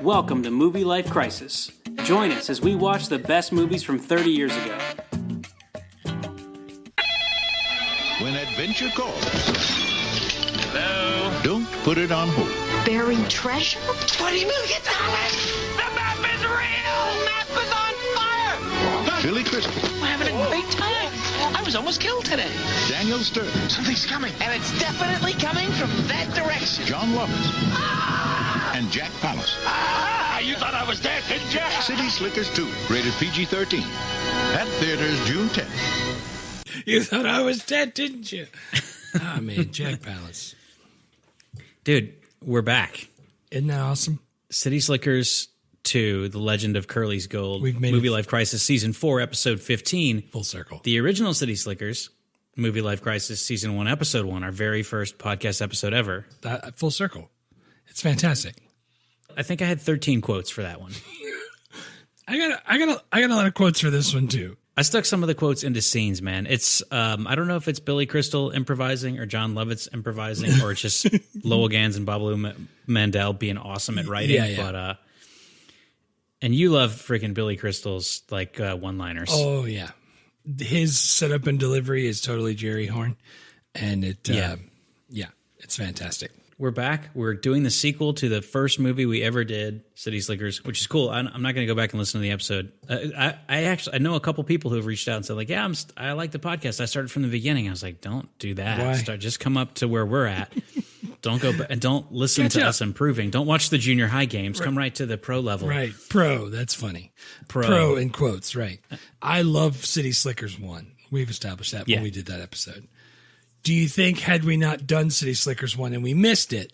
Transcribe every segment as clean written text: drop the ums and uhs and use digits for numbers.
Welcome to Movie Life Crisis. Join us as we watch the best movies from 30 years ago. When adventure calls, Hello? don't put it on hold. Buried treasure? What do you mean, get the map is real! The map is on fire! Billy Crystal, We're having a great time. I was almost killed today. Daniel Stern, Something's coming. And it's definitely coming from that direction. John Lovitz, and Jack Palance. You thought I was dead, didn't you? City Slickers 2, rated PG-13. At theaters June 10th. You thought I was dead, didn't you? Ah, man, Jack Palance. Dude, we're back. Isn't that awesome? City Slickers 2, The Legend of Curly's Gold. We've made Movie it Life Crisis Season 4, Episode 15. full circle. The original City Slickers, Movie Life Crisis Season 1, Episode 1, our very first podcast episode ever. Full circle. It's fantastic. I think I had 13 quotes for that one. I got a lot of quotes for this one too. I stuck some of the quotes into scenes, man. It's I don't know if it's Billy Crystal improvising or Jon Lovitz improvising or it's just Lowell, Ganz, and Babaloo Mandel being awesome at writing. Yeah. But and you love freaking Billy Crystal's like one-liners. Oh yeah, his setup and delivery is totally Jerry Horn, and yeah, it's fantastic. We're back. We're doing the sequel to the first movie we ever did, City Slickers, which is cool. I'm not going to go back and listen to the episode. I know a couple people who have reached out and said like, yeah, I like the podcast. I started from the beginning. I was like, don't do that. Why? Just come up to where we're at. Don't go and don't listen to us improving. Don't watch the junior high games. Right. Come right to the pro level. Right. Pro. That's funny. Pro in quotes. Right. I love City Slickers 1. We've established that when we did that episode. Do you think had we not done City Slickers 1 and we missed it,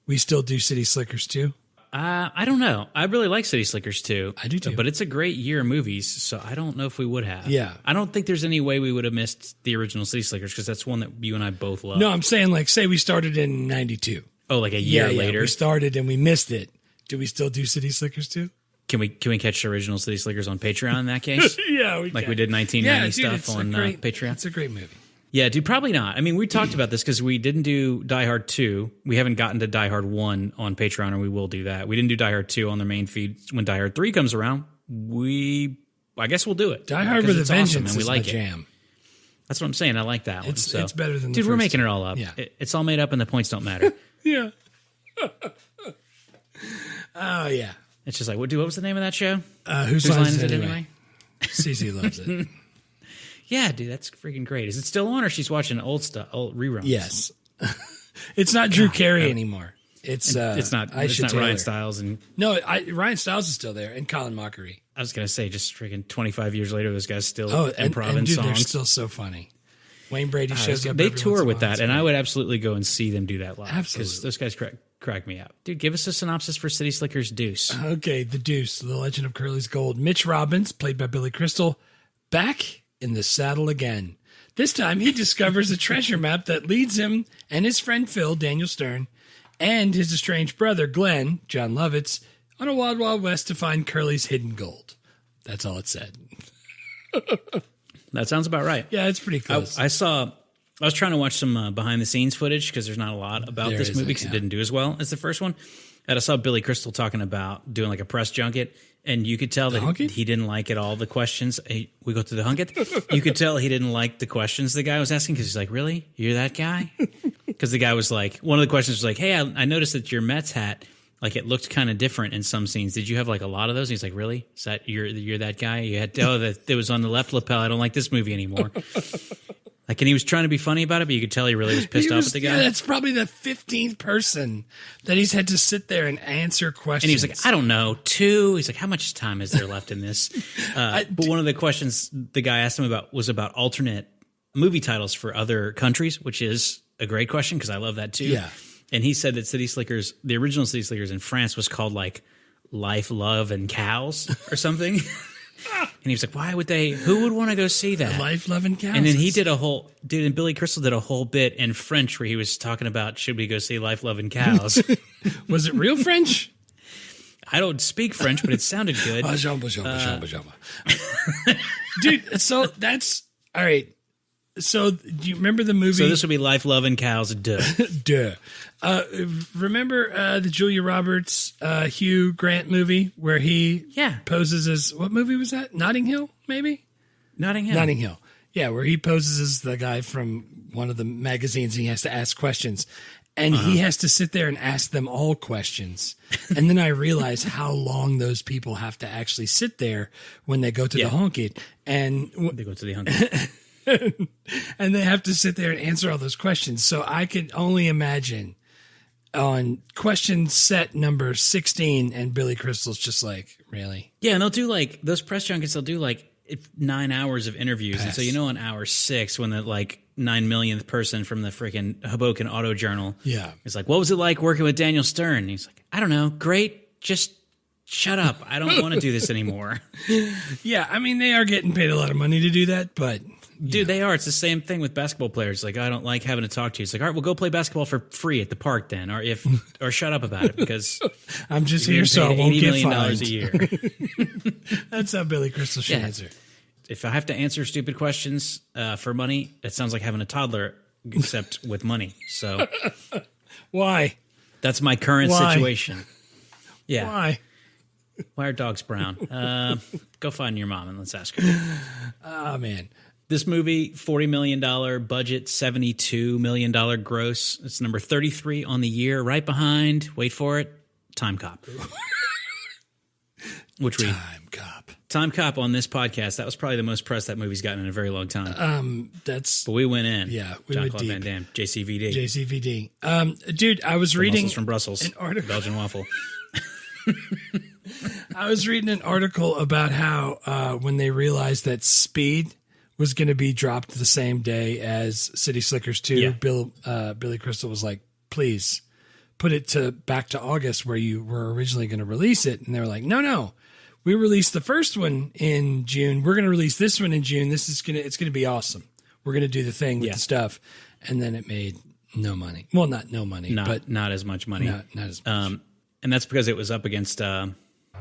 we still do City Slickers 2? I don't know. I really like City Slickers 2. I do too. But it's a great year of movies, so I don't know if we would have. Yeah. I don't think there's any way we would have missed the original City Slickers because that's one that you and I both love. No, I'm saying like say we started in 92. Oh, like a year later? We started and we missed it. Do we still do City Slickers 2? Can we catch the original City Slickers on Patreon in that case? Yeah, we like can. we did 1990 stuff on Patreon? It's a great movie. Yeah, dude, probably not. I mean, we talked about this because we didn't do Die Hard 2. We haven't gotten to Die Hard 1 on Patreon, or we will do that. We didn't do Die Hard 2 on the main feed. When Die Hard 3 comes around, I guess we'll do it. Die Hard with a Vengeance and we is like my jam. That's what I'm saying. I like that one. It's better than the dude, we're first making two. it all up. Yeah. It's all made up and the points don't matter. Yeah. Oh, yeah. It's just like, what was the name of that show? Whose line Lines is it Anyway? Cece loves it. Yeah, dude, that's freaking great. Is it still on, or she's watching old reruns? Yes. It's not Drew Carey anymore. It's not Ryan Stiles and Ryan Stiles is still there, and Colin Mockery. I was gonna say, just freaking 25 years later, those guys still and improv dude, songs. they're still so funny. Wayne Brady shows up. They every tour once in with a while. that, and I would absolutely go and see them do that live. Absolutely. Because those guys crack me up. Dude, give us a synopsis for City Slickers Deuce. Okay, The Deuce, The Legend of Curly's Gold. Mitch Robbins, played by Billy Crystal, back in the saddle again. This time he discovers a treasure map that leads him and his friend Phil, Daniel Stern, and his estranged brother, Glenn, Jon Lovitz, on a wild, wild west to find Curly's hidden gold. That's all it said. That sounds about right. Yeah, it's pretty close. I was trying to watch some behind-the-scenes footage because there's not a lot about this movie because it didn't do as well as the first one. And I saw Billy Crystal talking about doing like a press junket, and you could tell that he didn't like it all the questions. Hey, we go to the junket. You could tell he didn't like the questions the guy was asking because he's like, really? You're that guy? Because the guy was like, one of the questions was like, hey, I noticed that your Mets hat, like it looked kind of different in some scenes. Did you have like a lot of those? And he's like, really? Is that you're that guy? You had that it was on the left lapel. I don't like this movie anymore. Like, and he was trying to be funny about it, but you could tell he really was pissed off at the guy. Yeah, that's probably the 15th person that he's had to sit there and answer questions. And he was like, I don't know, 2. He's like, how much time is there left in this? But one of the questions the guy asked him about was about alternate movie titles for other countries, which is a great question because I love that too. Yeah. And he said that City Slickers, the original City Slickers in France was called like Life, Love, and Cows or something. And he was like, who would want to go see that? Life, Love, and Cows. And then he did and Billy Crystal did a whole bit in French where he was talking about, should we go see Life, Love, and Cows? Was it real French? I don't speak French, but it sounded good. Dude, so that's, all right. So, do you remember the movie? So this would be Life, Love, and Cows. Duh. Duh. Remember the Julia Roberts, Hugh Grant movie where he poses as, what movie was that? Notting Hill, maybe? Notting Hill. Notting Hill. Yeah, where he poses as the guy from one of the magazines and he has to ask questions. And he has to sit there and ask them all questions. And then I realize how long those people have to actually sit there when they go to the honky. And they go to the honky. And they have to sit there and answer all those questions. So I could only imagine on question set number 16 and Billy Crystal's just like, really? Yeah, and they'll do like those press junkets, they'll do like 9 hours of interviews. And so, you know, on hour 6, when the like 9 millionth person from the freaking Hoboken Auto Journal is like, what was it like working with Daniel Stern? And he's like, I don't know. Great. Just shut up. I don't want to do this anymore. Yeah, I mean, they are getting paid a lot of money to do that, but... Dude, they are. It's the same thing with basketball players. Like, I don't like having to talk to you. It's like, all right, we'll go play basketball for free at the park then, or shut up about it because I'm just here so I won't get fined. $80 million a year. That's how Billy Crystal should answer. If I have to answer stupid questions for money, it sounds like having a toddler, except with money. So, why? That's my current situation. Yeah. Why are dogs brown? Go find your mom and let's ask her. Oh man. This movie, $40 million budget, $72 million gross. It's number 33 on the year, right behind, wait for it, Time Cop. Time Cop on this podcast, that was probably the most press that movie's gotten in a very long time. But we went in. Yeah, we John went deep. Van Damme, JCVD. Dude, I was reading Muscles from Brussels, an article. Belgian waffle. I was reading an article about how when they realized that Speed was going to be dropped the same day as City Slickers 2, Billy Crystal was like, please put it back to August where you were originally going to release it. And they were like, no, we released the first one in June. We're going to release this one in June. It's going to be awesome. We're going to do the thing with the stuff. And then it made no money. Well, not no money, but not as much money. Not as much. And that's because it was up against...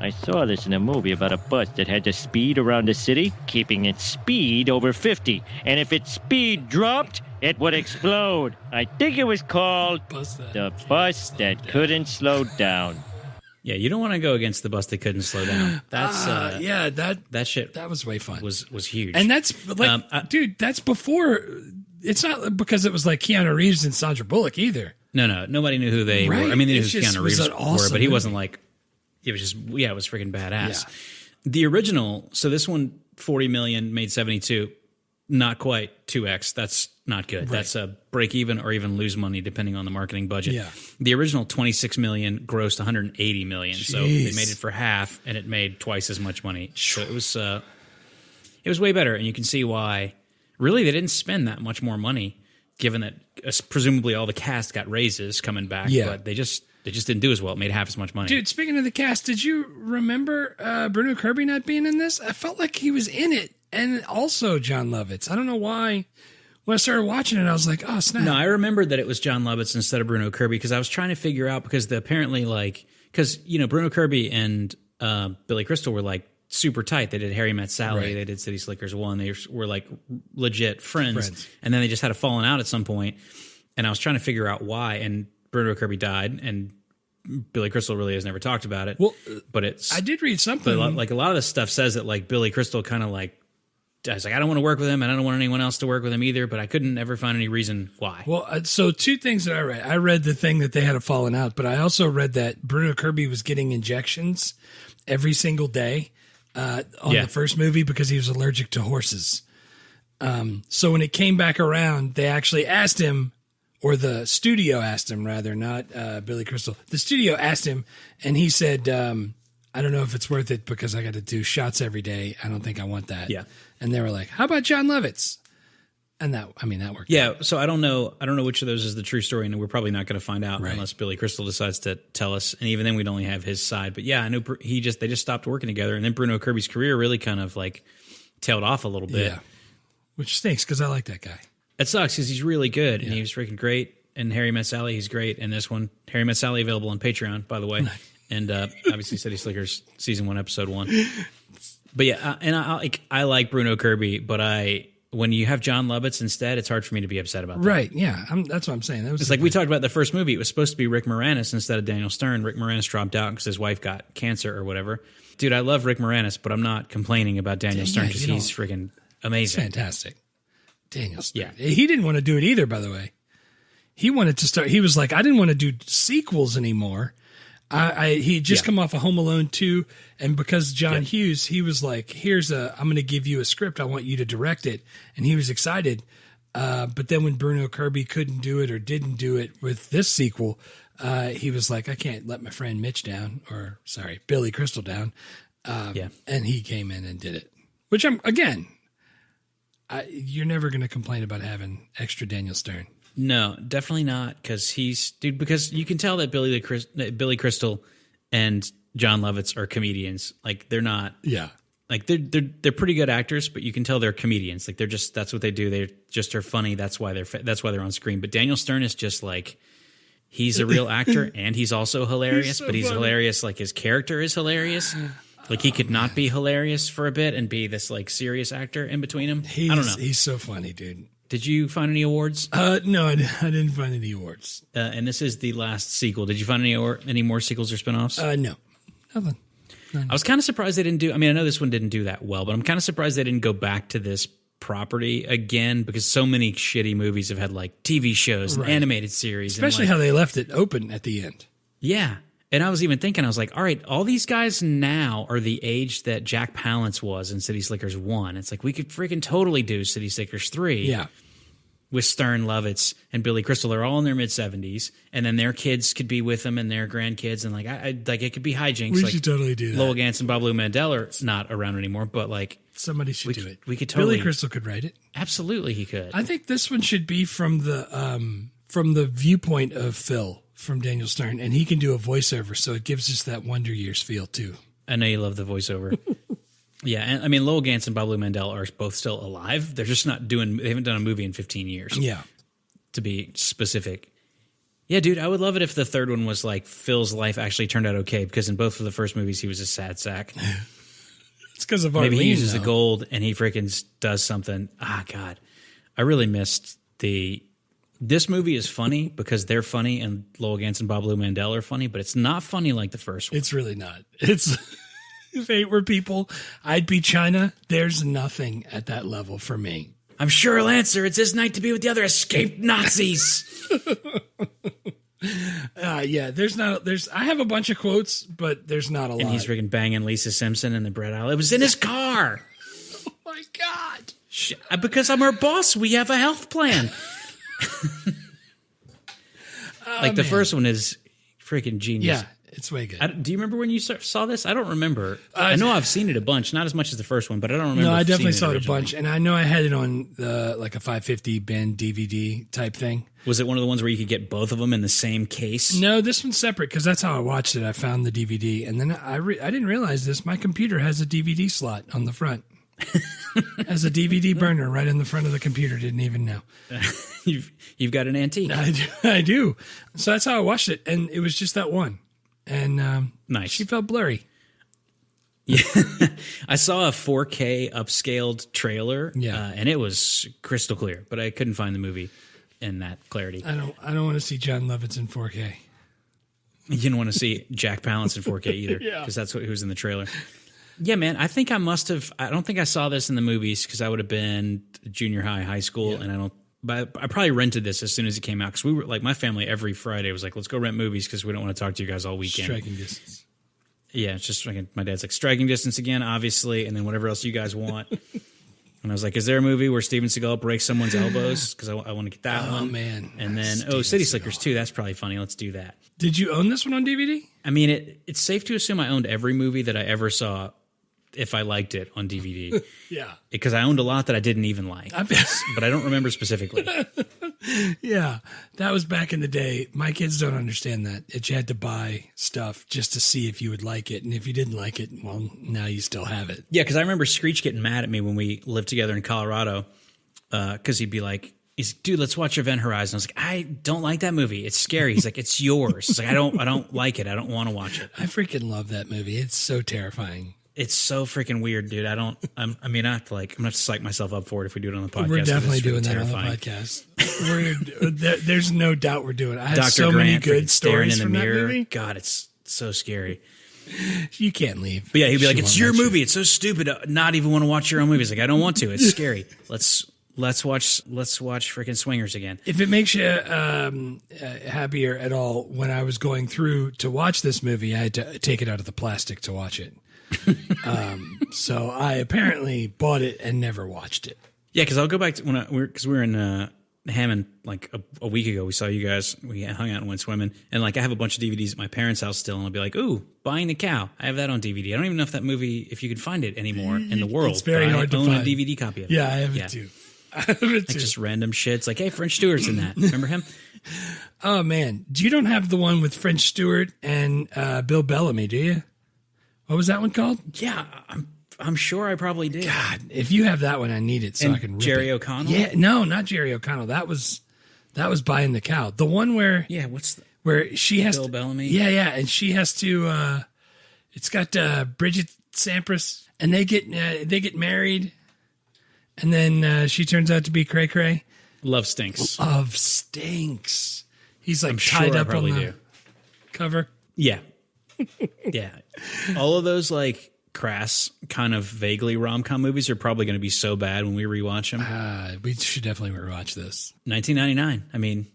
I saw this in a movie about a bus that had to speed around the city, keeping its speed over 50. And if its speed dropped, it would explode. I think it was called The Bus That Couldn't Slow Down. Yeah, you don't want to go against the bus that couldn't slow down. That's that shit. That was way fun. Was huge. And that's like, dude, that's before. It's not because it was like Keanu Reeves and Sandra Bullock either. No, nobody knew who they were. I mean, they knew who Keanu Reeves were, but he wasn't like. It was just, it was freaking badass. Yeah. The original, so this one, 40 million, made 72, not quite 2x. That's not good. Right. That's a break even or even lose money depending on the marketing budget. Yeah. The original 26 million grossed 180 million. Jeez. So they made it for half and it made twice as much money. So it was way better. And you can see why. Really, they didn't spend that much more money, given that presumably all the cast got raises coming back. Yeah. But they just didn't do as well. It made half as much money. Dude, speaking of the cast, did you remember Bruno Kirby not being in this? I felt like he was in it. And also Jon Lovitz. I don't know why. When I started watching it, I was like, oh, snap. No, I remembered that it was Jon Lovitz instead of Bruno Kirby because I was trying to figure out because Bruno Kirby and Billy Crystal were like super tight. They did Harry Met Sally. Right. They did City Slickers 1. They were like legit friends. And then they just had a falling out at some point. And I was trying to figure out why. And Bruno Kirby died, and Billy Crystal really has never talked about it. Well, but I did read something. But like a lot of this stuff says that like Billy Crystal kind of like, I was like, I don't want to work with him, and I don't want anyone else to work with him either. But I couldn't ever find any reason why. Well, so two things that I read. I read the thing that they had a falling out, but I also read that Bruno Kirby was getting injections every single day on the first movie because he was allergic to horses. So when it came back around, they actually asked him. Or the studio asked him, rather, not Billy Crystal. The studio asked him, and he said, I don't know if it's worth it because I got to do shots every day. I don't think I want that. Yeah. And they were like, how about Jon Lovitz? And that worked. Yeah, out. So I don't know which of those is the true story, and we're probably not going to find out unless Billy Crystal decides to tell us. And even then, we'd only have his side. But yeah, I know they just stopped working together, and then Bruno Kirby's career really kind of like tailed off a little bit. Yeah. Which stinks because I like that guy. It sucks because he's really good, and he was freaking great. And Harry Met Sally, he's great. And this one, Harry Met Sally, available on Patreon, by the way. And obviously City Slickers, Season 1, Episode 1. But yeah, and I like Bruno Kirby, but I when you have Jon Lovitz instead, it's hard for me to be upset about that. Right, yeah. That's what I'm saying. It's like we talked about the first movie. It was supposed to be Rick Moranis instead of Daniel Stern. Rick Moranis dropped out because his wife got cancer or whatever. Dude, I love Rick Moranis, but I'm not complaining about Daniel Stern because he's freaking amazing. It's fantastic. Daniel Stern. Yeah. He didn't want to do it either, by the way. He wanted to start. He was like, I didn't want to do sequels anymore. He'd just come off of Home Alone 2, and because John Hughes, he was like, I'm going to give you a script. I want you to direct it. And he was excited. But then when Bruno Kirby couldn't do it or didn't do it with this sequel, he was like, I can't let my friend Mitch down, Billy Crystal down. And he came in and did it, which you're never going to complain about having extra Daniel Stern. No, definitely not, because because you can tell that Billy Crystal and Jon Lovitz are comedians. Like they're not, like they're pretty good actors, but you can tell they're comedians. Like that's what they do. They just are funny. That's why they're on screen. But Daniel Stern is just like, he's a real actor and he's also hilarious, but he's hilarious. Like his character is hilarious. Like he could not be hilarious for a bit and be this like serious actor in between him. I don't know. He's so funny, dude. Did you find any awards? No, I didn't find any awards. And this is the last sequel. Did you find any more sequels or spinoffs? No, nothing. I was kind of surprised they didn't do. I mean, I know this one didn't do that well, but I'm kind of surprised they didn't go back to this property again, because so many shitty movies have had like TV shows and animated series, especially how they left it open at the end. Yeah. And I was even thinking, I was like, all right, all these guys now are the age that Jack Palance was in City Slickers 1. It's like, we could freaking totally do City Slickers 3. Yeah. With Stern, Lovitz, and Billy Crystal. They're all in their mid-70s. And then their kids could be with them and their grandkids. And like, like it could be hijinks. We should totally do that. Lowell, Ganz, and Babaloo Mandel are not around anymore, but like, somebody should do it. We could totally. Billy Crystal could write it. Absolutely, he could. I think this one should be from the viewpoint of Phil from Daniel Stern, and he can do a voiceover, so it gives us that Wonder Years feel too. I know you love the voiceover. Yeah, and I mean, Lowell, Ganz, and Babaloo Mandel are both still alive. They're just not doing. They haven't done a movie in 15 years. Yeah, to be specific. Yeah, dude, I would love it if the third one was like Phil's life actually turned out okay, because in both of the first movies he was a sad sack. It's because of maybe he uses the gold and he freaking does something. God, I really missed the. This movie is funny because they're funny, and Lowell, Ganz, and Babaloo Mandel are funny, but it's not funny like the first one. It's really not. It's if eight were people, I'd be China. There's nothing at that level for me. I'm sure, Lancer, it's his night to be with the other escaped Nazis. Yeah, there's not. I have a bunch of quotes, but there's not a lot. And he's freaking banging Lisa Simpson in the bread aisle. It was in his car. Oh my God! Because I'm her boss, we have a health plan. The first one is freaking genius. Yeah, it's way good. Do you remember when you saw this? I don't remember. I know I've seen it a bunch, not as much as the first one, but I don't remember. No, I definitely saw it a bunch, and I know I had it on like a 550 bin DVD type thing. Was it one of the ones where you could get both of them in the same case? No, this one's separate because that's how I watched it. I found the DVD, and then I didn't realize this. My computer has a DVD slot on the front. As a DVD burner right in the front of the computer. Didn't even know. You've got an antique. I do. So that's how I watched it, and it was just that one. And nice. She felt blurry. Yeah, I saw a 4K upscaled trailer. Yeah, and it was crystal clear, but I couldn't find the movie in that clarity. I don't want to see Jon Lovitz in 4K. You didn't want to see Jack Palance in 4K either, because that's who was in the trailer. Yeah, man, I think I must have. I don't think I saw this in the movies because I would have been junior high school, and I don't. But I probably rented this as soon as it came out because we were like, my family every Friday was like, let's go rent movies because we don't want to talk to you guys all weekend. Striking distance. Yeah, it's just like my dad's like, striking distance again, obviously, and then whatever else you guys want. And I was like, is there a movie where Steven Seagal breaks someone's elbows? Because I want to get that one. Oh, man. And then, City Slickers 2, that's probably funny. Let's do that. Did you own this one on DVD? I mean, it's safe to assume I owned every movie that I ever saw if I liked it on DVD. Yeah. Because I owned a lot that I didn't even like. But I don't remember specifically. Yeah. That was back in the day. My kids don't understand that you had to buy stuff just to see if you would like it. And if you didn't like it, well, now you still have it. Yeah, because I remember Screech getting mad at me when we lived together in Colorado because he'd be like, dude, let's watch Event Horizon. I was like, I don't like that movie. It's scary. He's like, it's yours. It's like, I don't like it. I don't want to watch it. I freaking love that movie. It's so terrifying. It's so freaking weird, dude. I have to I'm gonna have to psych myself up for it if we do it on the podcast. We're definitely doing that terrifying. on the podcast. There's no doubt we're doing it. I have Dr. so Grant many good staring stories in the from mirror. that movie. God, it's so scary. You can't leave. But yeah, he'd be like, She "It's won't your let you. movie. It's so stupid. Not even want to watch your own movies." Like, I don't want to. It's scary. Let's watch freaking Swingers again. If it makes you happier at all, when I was going through to watch this movie, I had to take it out of the plastic to watch it. So I apparently bought it and never watched it. Yeah, because I'll go back to because we were in Hammond like a week ago. We saw you guys. We hung out and went swimming, and like I have a bunch of DVDs at my parents' house still, and I'll be like, "Ooh, Buying the Cow." I have that on DVD. I don't even know if that movie, if you can find it anymore in the world. It's very hard to I own find. a DVD copy of it. Yeah, I have it too. Like just random shits. Like, hey, French Stewart's in that. Remember him? Oh man, you don't have the one with French Stewart and Bill Bellamy, do you? What was that one called? Yeah, I'm sure I probably did. God, if you have that one, I need it so And I can rip Jerry it. O'Connell? Yeah, no, not Jerry O'Connell. That was Buying the Cow. The one where where she has Bill Bellamy? Yeah, and she has to. It's got Bridget Sampras, and they get married, and then she turns out to be cray cray. Love Stinks. Love Stinks. He's like I'm tied sure I up on probably the do. cover. Yeah. Yeah. All of those like crass kind of vaguely rom-com movies are probably going to be so bad when we rewatch them. We should definitely rewatch this. 1999. I mean,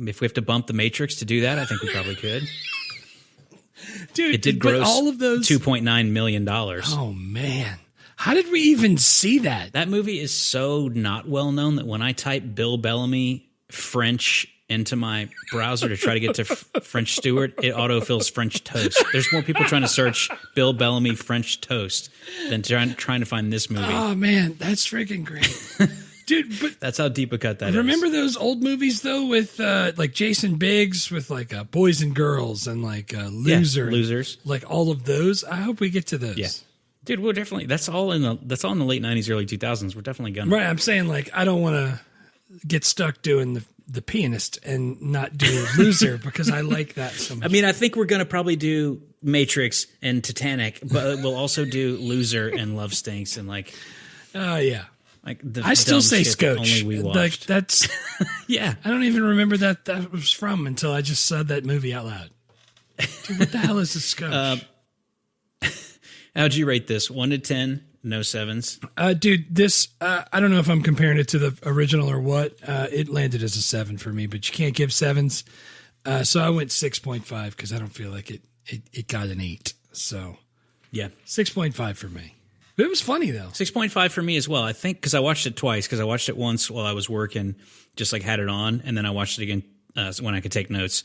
if we have to bump The Matrix to do that, I think we probably could. Dude, It did but gross all of those $2.9 million. Oh man. How did we even see that? That movie is so not well known that when I type Bill Bellamy French into my browser to try to get to French Stewart, it autofills French toast. There's more people trying to search Bill Bellamy French toast than trying to find this movie. Oh man, that's freaking great. Dude, but that's how deep a cut that is. remember those old movies though with like Jason Biggs with like Boys and Girls and like Loser. Yeah, Losers. Like all of those. I hope we get to those. Yeah. Dude, we're definitely that's all in the late 90s, early 2000s. We're definitely gonna. Right, I'm saying like I don't want to get stuck doing the pianist and not do Loser because I like that so much. I mean, I think we're going to probably do Matrix and Titanic, but we'll also do Loser and Love Stinks and like yeah. Like the I still dumb say shit that Scotch. only we watched. Like that's yeah. I don't even remember that was from until I just said that movie out loud. Dude, what the hell is a Scotch? How'd you rate this? 1 to 10? No sevens. Dude, this I don't know if I'm comparing it to the original or what. It landed as a 7 for me, but you can't give 7s. So I went 6.5 because I don't feel like it got an 8. So Yeah. 6.5 for me. It was funny though. 6.5 for me as well. I think because I watched it twice. Because I watched it once while I was working, just like had it on, and then I watched it again when I could take notes.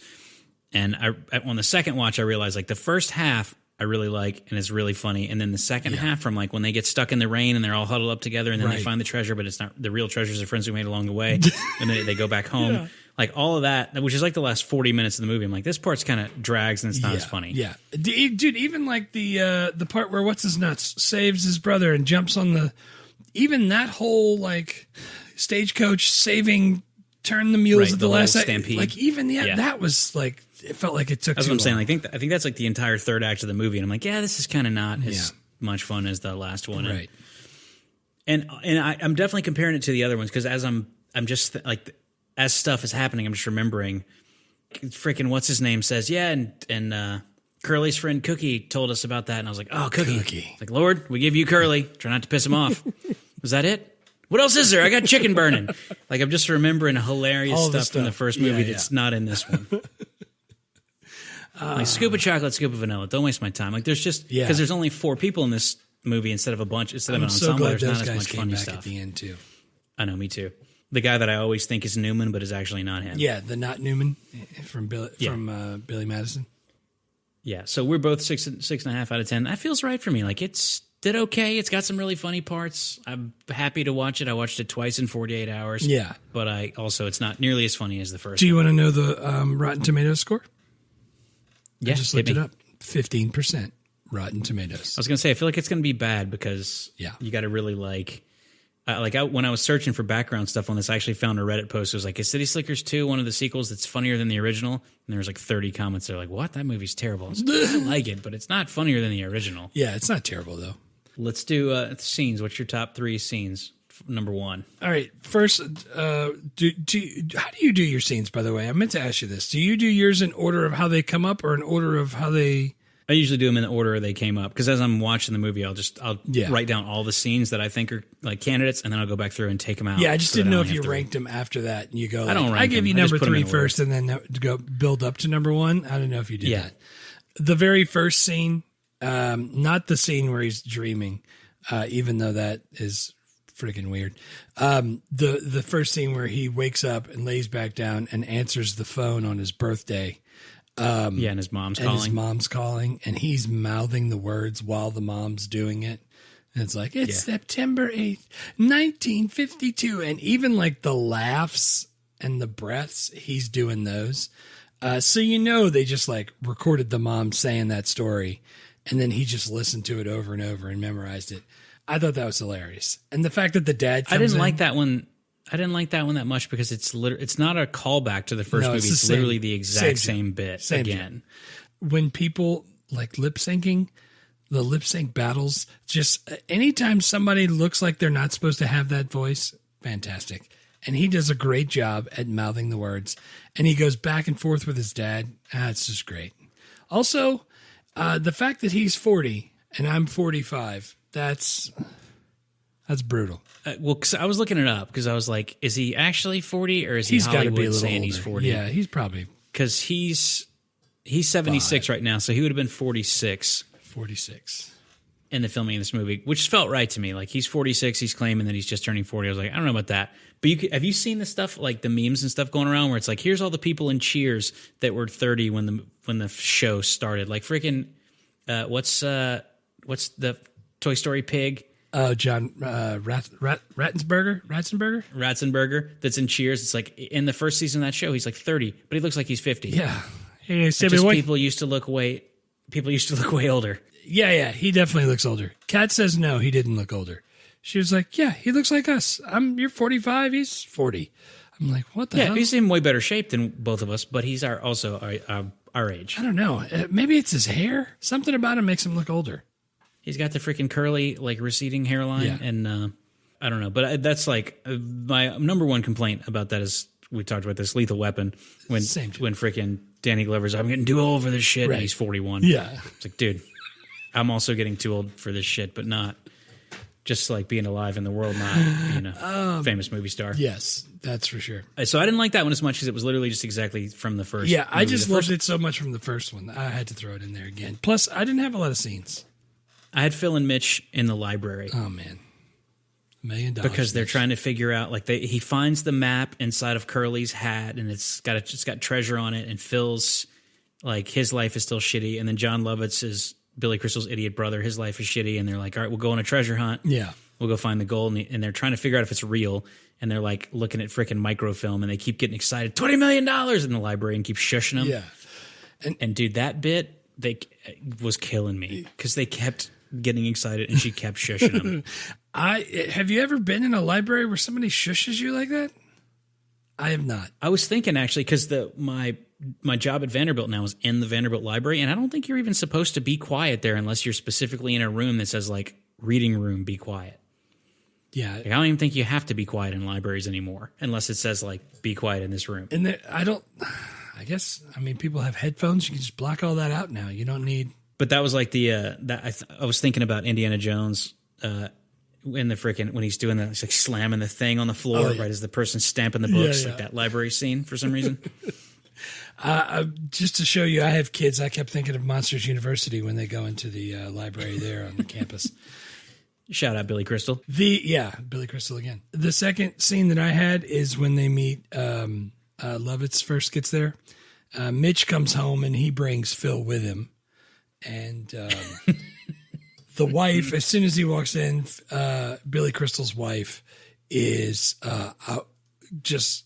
And on the second watch, I realized like the first half I really like and it's really funny, and then the second half from like when they get stuck in the rain and they're all huddled up together, and then they find the treasure, but it's not the real treasures are friends we made along the way, and then they go back home. Yeah. Like all of that, which is like the last 40 minutes of the movie. I'm like, this part's kind of drags and it's not as funny. Yeah, dude. Even like the part where what's his nuts saves his brother and jumps on even that whole like stagecoach saving turn the mules at the last stampede. Like even that was like it felt like it took. That's too what I'm long. saying. I think that's like the entire third act of the movie, and I'm like, yeah, this is kind of not as much fun as the last one. Right. And I'm definitely comparing it to the other ones because as I'm just like. As stuff is happening, I'm just remembering freaking what's his name says, yeah, and Curly's friend Cookie told us about that, and I was like, oh, Cookie. Like, Lord, we give you Curly. Try not to piss him off. Was that it? What else is there? I got chicken burning. Like, I'm just remembering hilarious stuff from the first movie that's not in this one. Like, scoop of chocolate, scoop of vanilla. Don't waste my time. Like, there's just, because there's only 4 people in this movie instead of a bunch, instead of an ensemble, glad there's not those as guys much came funny back stuff. at the end, too. I know, me too. The guy that I always think is Newman, but is actually not him. Yeah, the not Newman from Billy Madison. Yeah, so we're both 6.5 out of 10. That feels right for me. Like did okay. It's got some really funny parts. I'm happy to watch it. I watched it twice in 48 hours. Yeah, but it's not nearly as funny as the first. Do you want to know the Rotten Tomatoes score? Yeah, I just looked it up. 15% Rotten Tomatoes. I was gonna say I feel like it's gonna be bad because you got to really like. When I was searching for background stuff on this, I actually found a Reddit post. It was like, is City Slickers 2 one of the sequels that's funnier than the original? And there was like 30 comments. They're like, what? That movie's terrible. I like it, but it's not funnier than the original. Yeah, it's not terrible, though. Let's do scenes. What's your top 3 scenes? Number 1. All right. First, how do you do your scenes, by the way? I meant to ask you this. Do you do yours in order of how they come up or in order of how they... I usually do them in the order they came up because as I'm watching the movie, I'll write down all the scenes that I think are like candidates, and then I'll go back through and take them out. Yeah, I just didn't know if you ranked them after that, and you go. I don't rank I give you them. number 3 first, and then go build up to number 1. I don't know if you did that. The very first scene, not the scene where he's dreaming, even though that is freaking weird. The first scene where he wakes up and lays back down and answers the phone on his birthday. And his mom's calling. And he's mouthing the words while the mom's doing it. And it's like, it's September 8th, 1952. And even like the laughs and the breaths, he's doing those. So they just like recorded the mom saying that story. And then he just listened to it over and over and memorized it. I thought that was hilarious. And the fact that the dad comes I didn't like that one that much because it's not a callback to the first movie. It's literally the exact same bit again. When people like lip syncing, the lip sync battles, just anytime somebody looks like they're not supposed to have that voice, fantastic. And he does a great job at mouthing the words. And he goes back and forth with his dad. It's just great. Also, the fact that he's 40 and I'm 45, that's brutal. Cause I was looking it up because I was like, is he actually 40 or is he Hollywood saying older. He's 40? Yeah, he's probably. Because he's 76 right now, so he would have been 46. 46. In the filming of this movie, which felt right to me. Like, he's 46, he's claiming that he's just turning 40. I was like, I don't know about that. But have you seen the stuff, like the memes and stuff going around where it's like, here's all the people in Cheers that were 30 when the show started? Like freaking, what's the Toy Story pig? Oh, John Ratzenberger, that's in Cheers. It's like in the first season of that show, he's like 30, but he looks like he's 50. Yeah. People used to look way older. Yeah, he definitely looks older. Kat says no, he didn't look older. She was like, yeah, he looks like us. You're 45, he's 40. I'm like, what the hell? Yeah, he's in way better shape than both of us, but he's also our age. I don't know. Maybe it's his hair. Something about him makes him look older. He's got the freaking curly, like, receding hairline, and I don't know. But that's, like, my number one complaint about that is, we talked about this, Lethal Weapon, when freaking Danny Glover's, I'm getting too old for this shit, and he's 41. Yeah. It's like, dude, I'm also getting too old for this shit, but not just, like, being alive in the world, not being a famous movie star. Yes, that's for sure. So I didn't like that one as much because it was literally just exactly from the first Yeah, movie. I just loved it so much from the first one. I had to throw it in there again. Plus, I didn't have a lot of scenes. I had Phil and Mitch in the library. Oh, man. $1 million. Because they're trying to figure out, like, he finds the map inside of Curly's hat, and it's got treasure on it, and Phil's, like, his life is still shitty, and then Jon Lovitz is Billy Crystal's idiot brother. His life is shitty, and they're like, all right, we'll go on a treasure hunt. Yeah. We'll go find the gold, and they're trying to figure out if it's real, and they're, like, looking at freaking microfilm, and they keep getting excited. $20 million in the library, and keep shushing them. Yeah. And dude, that bit, was killing me, because they kept getting excited and she kept shushing him. Have you ever been in a library where somebody shushes you like that? I have not. I was thinking actually because my job at Vanderbilt now is in the Vanderbilt library, and I don't think you're even supposed to be quiet there unless you're specifically in a room that says like reading room, be quiet. Yeah, like, I don't even think you have to be quiet in libraries anymore unless it says like be quiet in this room. And I guess people have headphones. You can just block all that out now. You don't need. But that was like I was thinking about Indiana Jones in the freaking when he's doing that, he's like slamming the thing on the floor right as the person's stamping the books, like that library scene for some reason. Just to show you, I have kids. I kept thinking of Monsters University when they go into the library there on the campus. Shout out Billy Crystal. Billy Crystal again. The second scene that I had is when they meet. Lovitz first gets there. Mitch comes home and he brings Phil with him. And the wife, as soon as he walks in, Billy Crystal's wife is just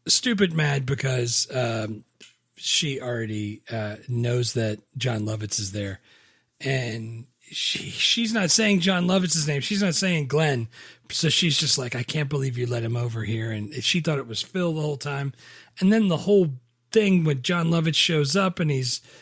stupid mad because she already knows that Jon Lovitz is there. And she's not saying Jon Lovitz's name. She's not saying Glenn. So she's just like, I can't believe you let him over here. And she thought it was Phil the whole time. And then the whole thing when Jon Lovitz shows up and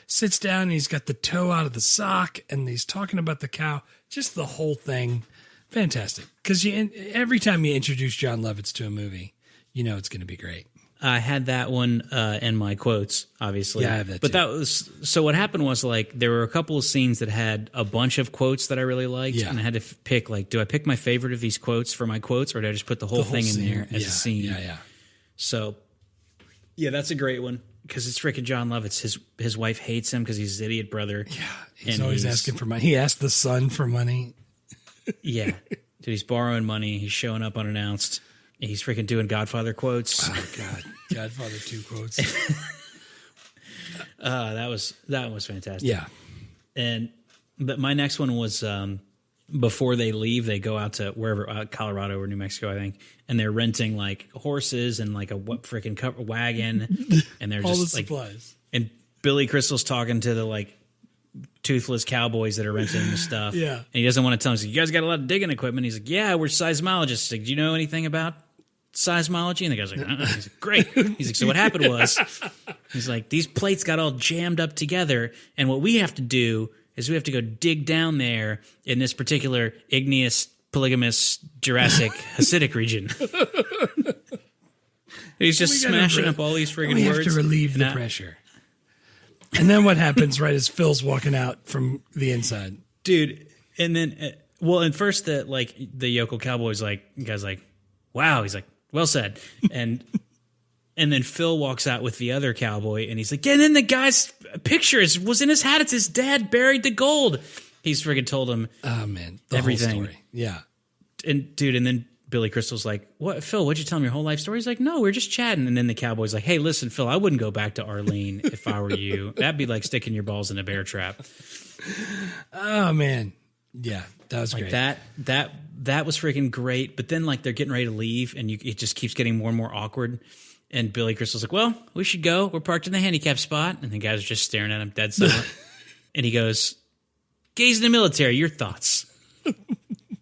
sits down and he's got the toe out of the sock and he's talking about the cow. Just the whole thing. Fantastic. Because every time you introduce Jon Lovitz to a movie, you know it's going to be great. I had that one in my quotes, obviously. Yeah, I have that but too. that was so. What happened was like there were a couple of scenes that had a bunch of quotes that I really liked, and I had to pick like, do I pick my favorite of these quotes for my quotes, or do I just put the whole thing in there as a scene? Yeah. So, yeah, that's a great one because it's freaking Jon Lovitz. His wife hates him because he's his idiot brother. Yeah, he's always asking for money. He asked the son for money. Yeah, dude, he's borrowing money. He's showing up unannounced. He's freaking doing Godfather quotes. Oh God, Godfather 2 quotes. That was fantastic. Yeah, but my next one was before they leave, they go out to wherever Colorado or New Mexico, I think, and they're renting like horses and like a freaking wagon, and they're all just the like supplies. And Billy Crystal's talking to the like toothless cowboys that are renting the stuff. Yeah, and he doesn't want to tell them. He's like, you guys got a lot of digging equipment. He's like, yeah, we're seismologists. He's like, do you know anything about seismology? And the guy's like, He's like, great. He's like, so what happened was, he's like, these plates got all jammed up together, and what we have to do is we have to go dig down there in this particular igneous, polygamous, Jurassic, Hasidic region. He's just smashing up all these friggin' words. We have to relieve the pressure. And then what happens right as Phil's walking out from the inside? Dude, and then, and first the yokel cowboy's like, the guy's like, wow. He's like, well said. And then Phil walks out with the other cowboy and he's like, and then the guy's picture was in his hat. It's his dad buried the gold. He's friggin' told him everything. Whole story. Yeah. And dude, and then Billy Crystal's like, what, Phil, what'd you tell him your whole life story? He's like, no, we were just chatting. And then the cowboy's like, hey, listen, Phil, I wouldn't go back to Arlene if I were you. That'd be like sticking your balls in a bear trap. Oh man. Yeah. That was like great. That was freaking great. But then like they're getting ready to leave and it just keeps getting more and more awkward. And Billy Crystal's like, well, we should go. We're parked in the handicap spot. And the guys are just staring at him dead silent. And he goes, gays in the military, your thoughts.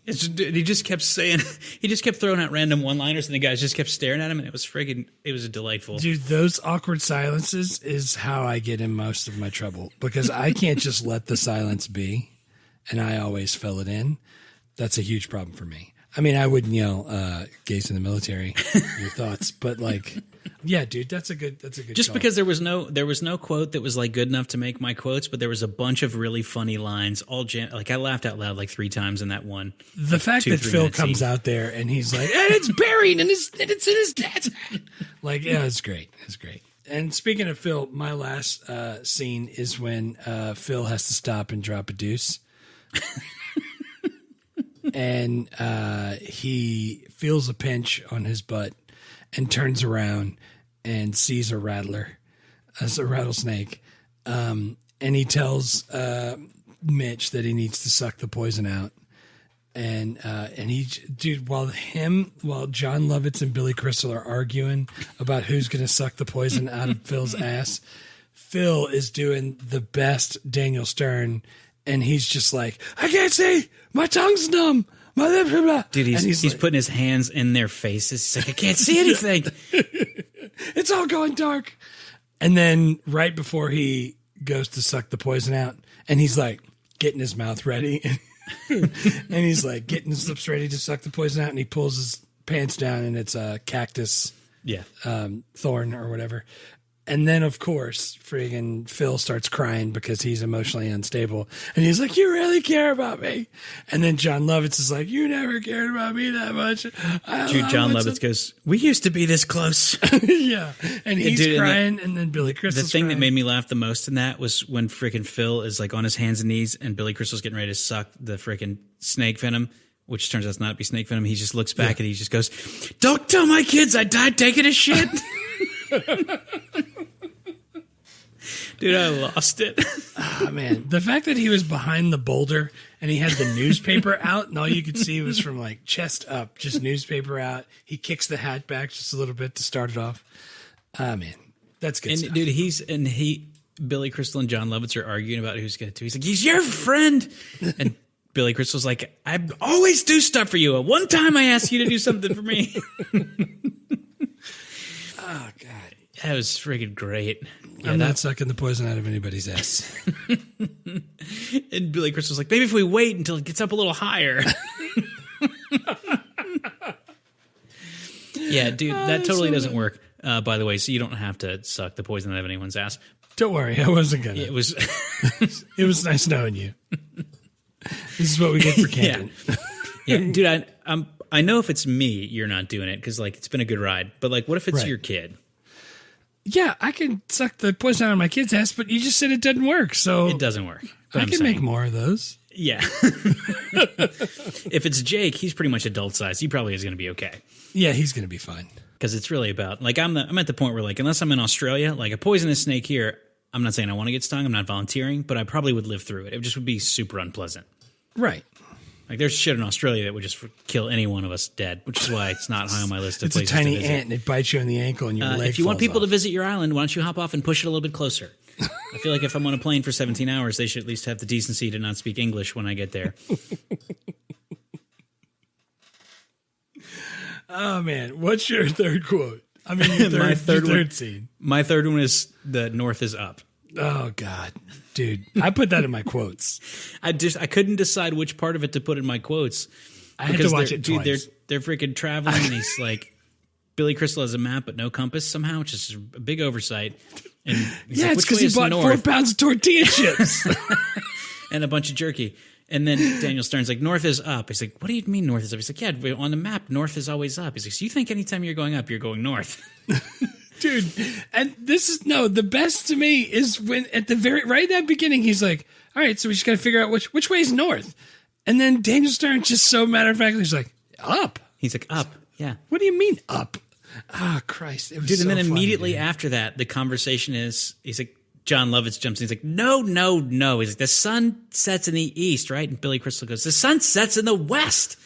He just kept throwing out random one-liners and the guys just kept staring at him. And it was delightful. Dude, those awkward silences is how I get in most of my trouble because I can't just let the silence be. And I always fill it in. That's a huge problem for me. I mean, I wouldn't yell, gays in the military, your thoughts, but like, yeah, dude, that's a good just call. Because there was no quote that was like good enough to make my quotes, but there was a bunch of really funny lines like I laughed out loud like 3 times in that one. The fact that Phil comes out there and he's like, and it's buried and it's in his dad's hat. Like, yeah, it's great. It's great. And speaking of Phil, my last scene is when Phil has to stop and drop a deuce. And he feels a pinch on his butt and turns around and sees a rattlesnake. And he tells Mitch that he needs to suck the poison out. And while Jon Lovitz and Billy Crystal are arguing about who's going to suck the poison out of Phil's ass, Phil is doing the best Daniel Stern. And he's just like, I can't see. My tongue's numb. My lips are blah. Dude, he's like, putting his hands in their faces. He's like, I can't see anything. It's all going dark. And then right before he goes to suck the poison out, and he's like getting his mouth ready. And he's like getting his lips ready to suck the poison out. And he pulls his pants down and it's a cactus thorn or whatever. And then, of course, friggin' Phil starts crying because he's emotionally unstable. And he's like, you really care about me. And then Jon Lovitz is like, you never cared about me that much. Dude, Jon Lovitz goes, we used to be this close. Yeah. And he's crying. And then Billy Crystal's The thing crying. that made me laugh the most in that was when friggin' Phil is like on his hands and knees and Billy Crystal's getting ready to suck the friggin' snake venom, which turns out to not be snake venom. He just looks back and he just goes, don't tell my kids I died taking a shit. Dude, I lost it. Oh, man. The fact that he was behind the boulder and he had the newspaper out and all you could see was from like chest up, just newspaper out. He kicks the hat back just a little bit to start it off. Ah, man. That's good stuff. Dude, Billy Crystal and Jon Lovitz are arguing about who's going to do. He's like, he's your friend. And Billy Crystal's like, I always do stuff for you. One time I asked you to do something for me. Oh, God. That was freaking great. Yeah, I'm not sucking the poison out of anybody's ass. And Billy Crystal's like, maybe if we wait until it gets up a little higher. Yeah, dude, that totally doesn't work, by the way, so you don't have to suck the poison out of anyone's ass. Don't worry, I wasn't going to. It was It was nice knowing you. This is what we get for camping. Yeah, dude, I know if it's me, you're not doing it, because, like, it's been a good ride. But, like, what if it's your kid? Yeah, I can suck the poison out of my kid's ass, but you just said it doesn't work, so... It doesn't work. I can make more of those. Yeah. If it's Jake, he's pretty much adult size. He probably is going to be okay. Yeah, he's going to be fine. Because it's really about, like, I'm at the point where, like, unless I'm in Australia, like, a poisonous snake here, I'm not saying I want to get stung, I'm not volunteering, but I probably would live through it. It just would be super unpleasant. Right. Like, there's shit in Australia that would just kill any one of us dead, which is why it's not high on my list of places to visit. It's a tiny ant, and it bites you on the ankle, and your leg falls off. If you want people to visit your island, why don't you hop off and push it a little bit closer? I feel like if I'm on a plane for 17 hours, they should at least have the decency to not speak English when I get there. Oh, man. What's your third quote? I mean, your third scene. My third one is the North is up. Oh, God. Dude, I put that in my quotes. I couldn't decide which part of it to put in my quotes. I had to watch it twice. Dude, they're freaking traveling, and he's like, Billy Crystal has a map but no compass somehow, which is a big oversight. And he's like, it's because he bought 4 pounds of tortilla chips. And a bunch of jerky. And then Daniel Stern's like, north is up. He's like, what do you mean north is up? He's like, yeah, on the map, north is always up. He's like, so you think anytime you're going up, you're going north? Dude, and this is, the best to me is when at the right at that beginning, he's like, all right, so we just got to figure out which way is north. And then Daniel Stern just so matter-of-factly, he's like, up. He's like, up, yeah. What do you mean up? Ah, Christ. It was dude, so and then funny, immediately after that, the conversation is, he's like, Jon Lovitz jumps in. He's like, no. He's like, the sun sets in the east, right? And Billy Crystal goes, the sun sets in the west.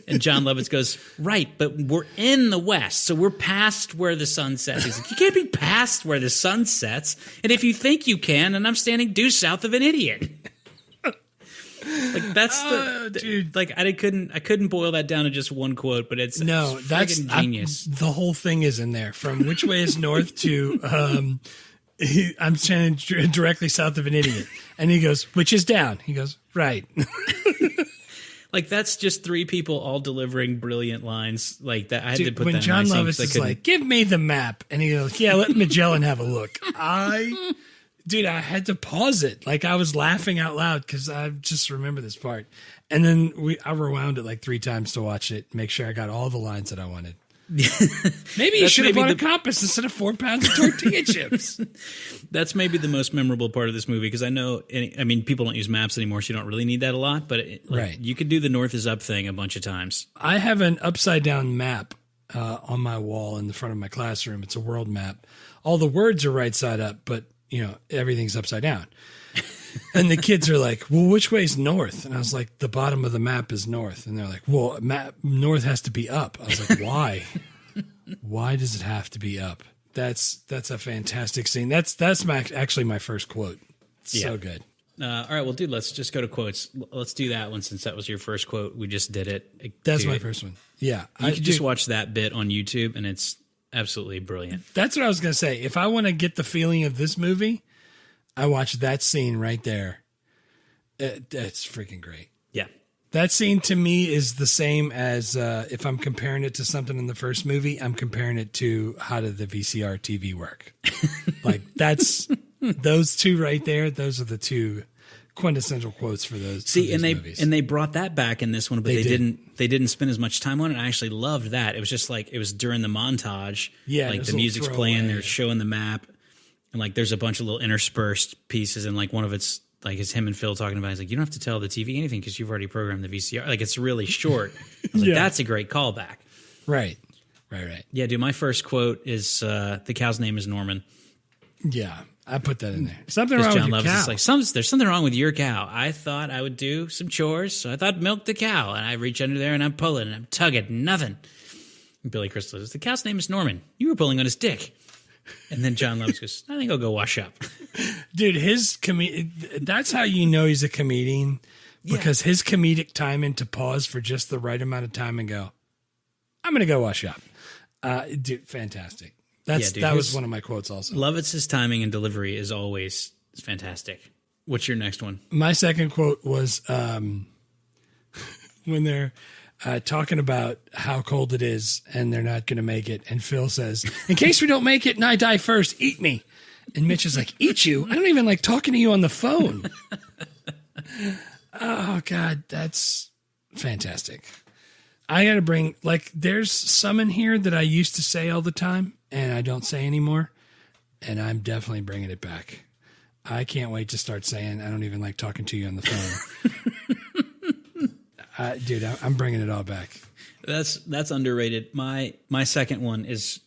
And Jon Lovitz goes, right, but we're in the west, so we're past where the sun sets. He's like, you can't be past where the sun sets. And if you think you can, and I'm standing due south of an idiot. Like, that's dude. Like, I couldn't boil that down to just one quote, but that's genius. The whole thing is in there, from which way is north to I'm standing directly south of an idiot. And he goes, which is down? He goes, right. Like, that's just 3 people all delivering brilliant lines like that. I had to put when that Jon in my Lovitz is like, give me the map. And he goes, yeah, let Magellan have a look. Dude, I had to pause it. Like, I was laughing out loud because I just remember this part. And then I rewound it like 3 times to watch it, make sure I got all the lines that I wanted. Maybe you should have bought a compass instead of 4 pounds of tortilla chips. That's maybe the most memorable part of this movie, because I know, I mean, people don't use maps anymore, so you don't really need that a lot, but right. You could do the north is up thing a bunch of times. I have an upside down map on my wall in the front of my classroom. It's a world map. All the words are right side up, but everything's upside down. And the kids are like, well, which way is north? And I was like, the bottom of the map is north. And they're like, well, north has to be up. I was like, why? Why does it have to be up? That's a fantastic scene. That's actually my first quote. It's so good. All right, well, dude, let's just go to quotes. Let's do that one since that was your first quote. We just did it. That's my first one. Yeah. You could just watch that bit on YouTube, and it's absolutely brilliant. That's what I was going to say. If I want to get the feeling of this movie, I watch that scene right there. It's freaking great. Yeah. That scene to me is the same as if I'm comparing it to something in the first movie, I'm comparing it to how did the VCR TV work? Like, that's those two right there. Those are the 2 quintessential quotes for those. See, and movies. they brought that back in this one, but they didn't spend as much time on it. I actually loved that. It was just like, it was during the montage. Yeah. Like the music's playing, they're showing the map. And like, there's a bunch of little interspersed pieces, and like one of it's like it's him and Phil talking about. He's like, you don't have to tell the TV anything because you've already programmed the VCR. Like, it's really short. I was like, that's a great callback. Right. Yeah, dude. My first quote is the cow's name is Norman. Yeah, I put that in there. Something wrong with your cow. It's like, there's something wrong with your cow. I thought I would do some chores, so I thought milk the cow, and I reach under there and I'm pulling and I'm tugging, nothing. And Billy Crystal says, the cow's name is Norman. You were pulling on his dick. And then Jon Lovitz goes, I think I'll go wash up. Dude, that's how you know he's a comedian, because his comedic timing to pause for just the right amount of time and go, I'm going to go wash up. Dude, fantastic. That was one of my quotes also. Lovitz's timing and delivery is always fantastic. What's your next one? My second quote was when they're talking about how cold it is and they're not going to make it. And Phil says, in case we don't make it and I die first, eat me. And Mitch is like, eat you? I don't even like talking to you on the phone. Oh, God, that's fantastic. I got to bring, there's some in here that I used to say all the time and I don't say anymore. And I'm definitely bringing it back. I can't wait to start saying I don't even like talking to you on the phone. Dude, I'm bringing it all back. That's underrated. My second one is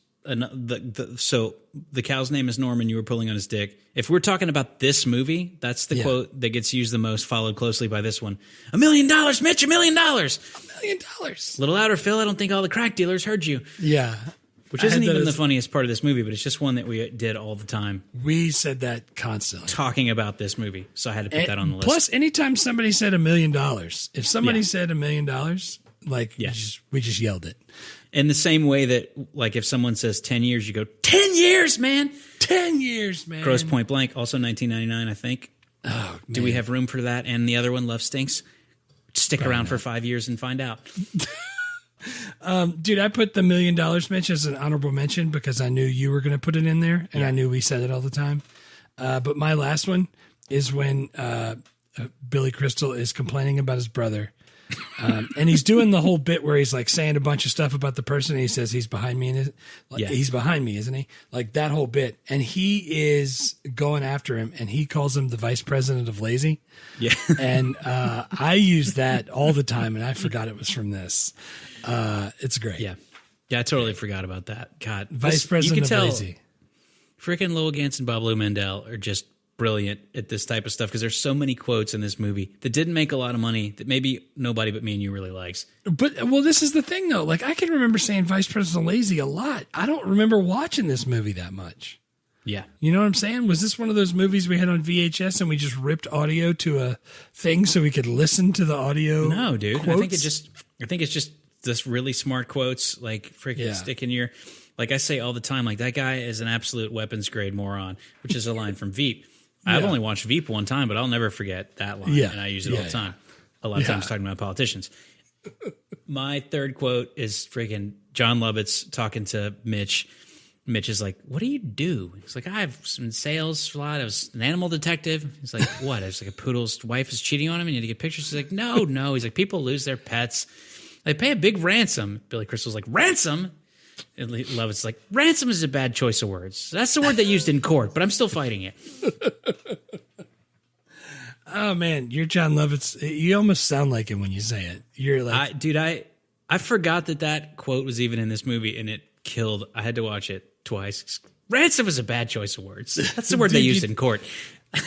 so the cow's name is Norman. You were pulling on his dick. If we're talking about this movie, that's the quote that gets used the most, followed closely by this one: $1 million, Mitch, $1 million. $1 million. Little louder, Phil. I don't think all the crack dealers heard you. Yeah. Which isn't even the funniest part of this movie, but it's just one that we did all the time. We said that constantly. Talking about this movie. So I had to put that on the list. Plus, anytime somebody said $1 million, if somebody said $1 million, we just yelled it. In the same way that, if someone says 10 years, you go, 10 years, man. 10 years, man. Gross Point Blank, also 1999, I think. Oh, man. Do we have room for that? And the other one, Love Stinks? Stick around for 5 years and find out. Dude, I put the $1 million, Mitch, as an honorable mention because I knew you were going to put it in there, and I knew we said it all the time. But my last one is when Billy Crystal is complaining about his brother, and he's doing the whole bit where he's saying a bunch of stuff about the person, and he says he's behind me, he's behind me, isn't he? That whole bit, and he is going after him, and he calls him the vice president of lazy. Yeah, and I use that all the time, and I forgot it was from this. It's great. Yeah, I totally forgot about that. God, Vice President of Lazy. Freaking Lowell, Ganz, and Babaloo Mandel are just brilliant at this type of stuff because there's so many quotes in this movie that didn't make a lot of money that maybe nobody but me and you really likes. But this is the thing though. I can remember saying Vice President of Lazy a lot. I don't remember watching this movie that much. Yeah. You know what I'm saying? Was this one of those movies we had on VHS and we just ripped audio to a thing so we could listen to the audio? No, dude. Quotes? I think it's just this really smart quotes, stick in your, I say all the time, that guy is an absolute weapons grade moron, which is a line from Veep. I've only watched Veep one time, but I'll never forget that line, and I use it all the time. A lot of times talking about politicians. My third quote is freaking Jon Lovitz talking to Mitch. Mitch is like, what do you do? He's like, I have some sales a lot. I was an animal detective. He's like, what? I was a poodle's wife is cheating on him and you had to get pictures. He's like, no. He's like, people lose their pets. They pay a big ransom. Billy Crystal's like, ransom? And Lovett's like, ransom is a bad choice of words. That's the word they used in court, but I'm still fighting it. Oh, man. You're Jon Lovitz. You almost sound like him when you say it. You're like... I forgot that quote was even in this movie, and it killed. I had to watch it twice. Ransom is a bad choice of words. That's the word they used in court.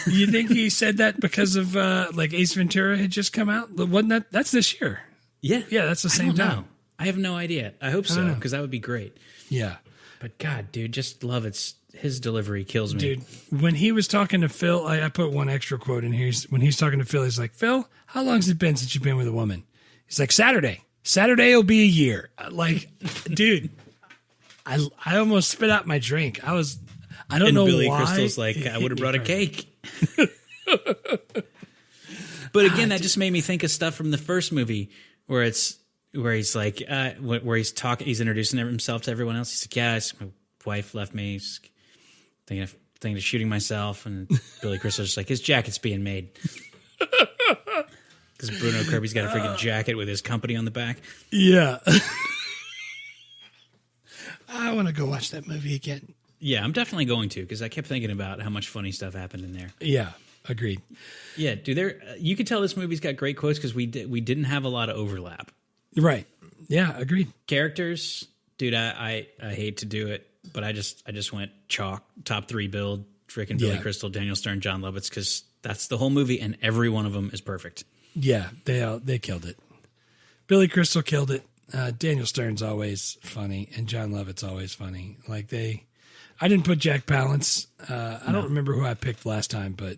You think he said that because of, Ace Ventura had just come out? Wasn't that's this year? Yeah. Yeah, that's the same time. I have no idea. I hope so, because that would be great. Yeah. But God, dude, just love it. His delivery kills me. Dude, when he was talking to Phil, I put one extra quote in here. When he's talking to Phil, he's like, Phil, how long has it been since you've been with a woman? He's like, Saturday. Saturday will be a year. Dude, I almost spit out my drink. I don't know Billy why. Crystal's like, I would have brought a cake. But again, that just made me think of stuff from the first movie where he's like, he's introducing himself to everyone else. He's like, yeah, my wife left me. He's thinking of shooting myself. And Billy Crystal's just like, his jacket's being made. Because Bruno Kirby's got a freaking jacket with his company on the back. Yeah. I want to go watch that movie again. Yeah, I'm definitely going to, because I kept thinking about how much funny stuff happened in there. Yeah, agreed. Yeah, dude, you could tell this movie's got great quotes because we didn't have a lot of overlap. Right. Yeah, agreed. Characters, dude, I hate to do it, but I just went chalk, top 3 build, freaking Billy Crystal, Daniel Stern, Jon Lovitz, because that's the whole movie, and every one of them is perfect. Yeah, they killed it. Billy Crystal killed it. Daniel Stern's always funny, and Jon Lovitz always funny. I didn't put Jack Palance. I don't remember who I picked last time, but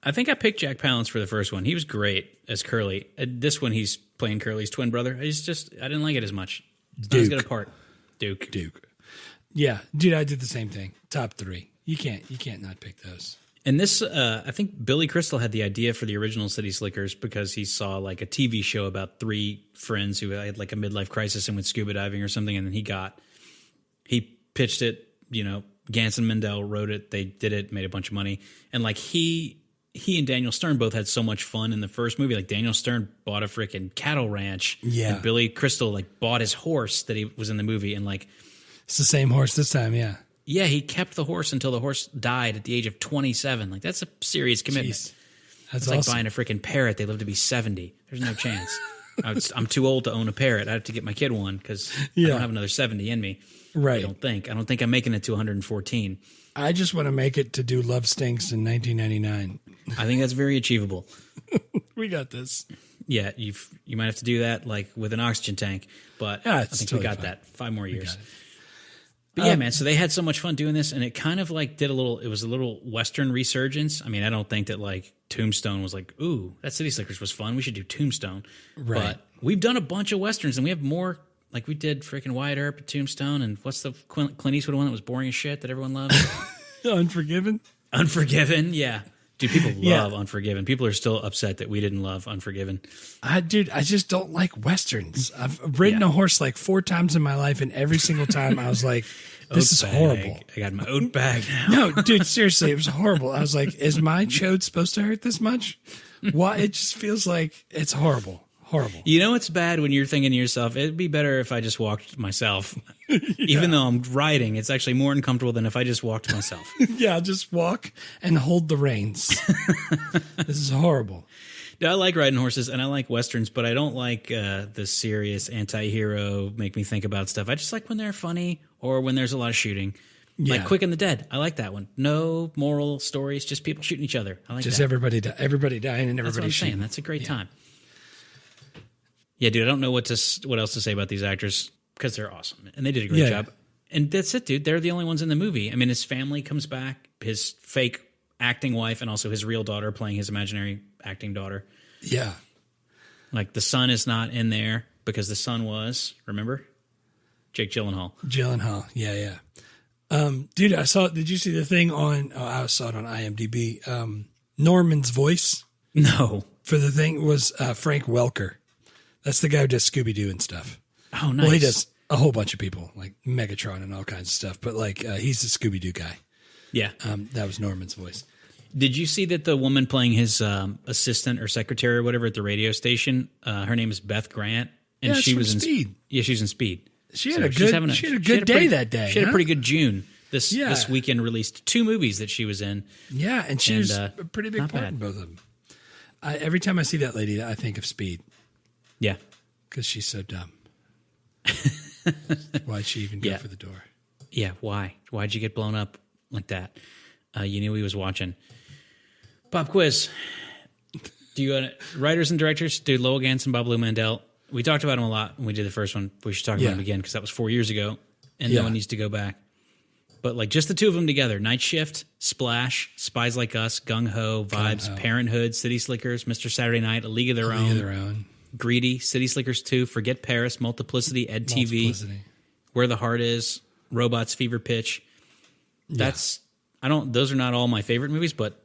I think I picked Jack Palance for the first one. He was great as Curly. This one, he's playing Curly's twin brother. I didn't like it as much. It's not as good a part. Duke. Yeah, dude, I did the same thing. Top 3. You can't not pick those. And this, I think Billy Crystal had the idea for the original City Slickers because he saw like a TV show about 3 friends who had like a midlife crisis and went scuba diving or something, and then he pitched it. Ganz and Mandel wrote it. They did it, made a bunch of money, and like he and Daniel Stern both had so much fun in the first movie. Like Daniel Stern bought a freaking cattle ranch, and Billy Crystal like bought his horse that he was in the movie, and like it's the same horse this time, yeah. Yeah, he kept the horse until the horse died at the age of 27. Like, that's a serious commitment. Jeez. That's like awesome. buying a freaking parrot. They live to be 70. There's no chance. I'm too old to own a parrot. I have to get my kid one because I don't have another 70 in me. Right. I don't think I'm making it to 114. I just want to make it to do Love Stinks in 1999. I think that's very achievable. We got this. Yeah, you might have to do that like with an oxygen tank, but I think totally we got fine. that. 5 more years. But yeah, man, so they had so much fun doing this, and it kind of like it was a little Western resurgence. I mean, I don't think that like Tombstone was like, ooh, that City Slickers was fun. We should do Tombstone. Right. But we've done a bunch of Westerns, and we have more, like we did freaking Wyatt Earp at Tombstone, and what's the Clint Eastwood one that was boring as shit that everyone loved? Unforgiven? Unforgiven, yeah. Dude, people love Unforgiven. People are still upset that we didn't love Unforgiven. I just don't like Westerns. I've ridden a horse like 4 times in my life, and every single time I was like, this is horrible. I got my oat bag now. No, dude, seriously, it was horrible. I was like, is my chode supposed to hurt this much? Why? It just feels like it's horrible. Horrible. You know it's bad when you're thinking to yourself, it'd be better if I just walked myself. Even though I'm riding, it's actually more uncomfortable than if I just walked myself. Yeah, just walk and hold the reins. This is horrible. I like riding horses and I like Westerns, but I don't like the serious anti-hero, make me think about stuff. I just like when they're funny or when there's a lot of shooting. Yeah. Like Quick and the Dead. I like that one. No moral stories, just people shooting each other. I like just that. everybody dying and That's what everybody I'm shooting. saying. That's a great time. Yeah, dude, I don't know what else to say about these actors because they're awesome. And they did a great job. And that's it, dude. They're the only ones in the movie. I mean, his family comes back, his fake acting wife, and also his real daughter playing his imaginary acting daughter. Yeah. Like, the son is not in there because the son was, remember? Jake Gyllenhaal. Yeah. Dude, did you see the thing I saw it on IMDb. Norman's voice No. for the thing was Frank Welker. That's the guy who does Scooby-Doo and stuff. Oh, nice. Well, he does a whole bunch of people, like Megatron and all kinds of stuff. But like, he's the Scooby-Doo guy. Yeah. That was Norman's voice. Did you see that the woman playing his assistant or secretary or whatever at the radio station, her name is Beth Grant, and Yeah, she was in Speed. Yeah, she was in Speed. She had a good day that day. She had huh? a pretty good June. This Yeah. weekend released 2 movies that she was in. Yeah, and she was a pretty big not part bad. in both of them. Every time I see that lady, I think of Speed Yeah. because she's so dumb. Why'd she even go for the door? Yeah, why? Why'd you get blown up like that? You knew he was watching. Pop quiz. Do you writers and directors? Dude, Lowell, Ganz, and Babaloo Mandel. We talked about him a lot when we did the first one. We should talk about him again because that was 4 years ago, and no one needs to go back. But like just the 2 of them together: Night Shift, Splash, Spies Like Us, Gung Ho, Vibes, Parenthood, City Slickers, Mr. Saturday Night, A League of Their Own, Greedy, City Slickers 2, Forget Paris, Multiplicity, Ed TV, Where the Heart Is, Robots, Fever Pitch. Those are not all my favorite movies, but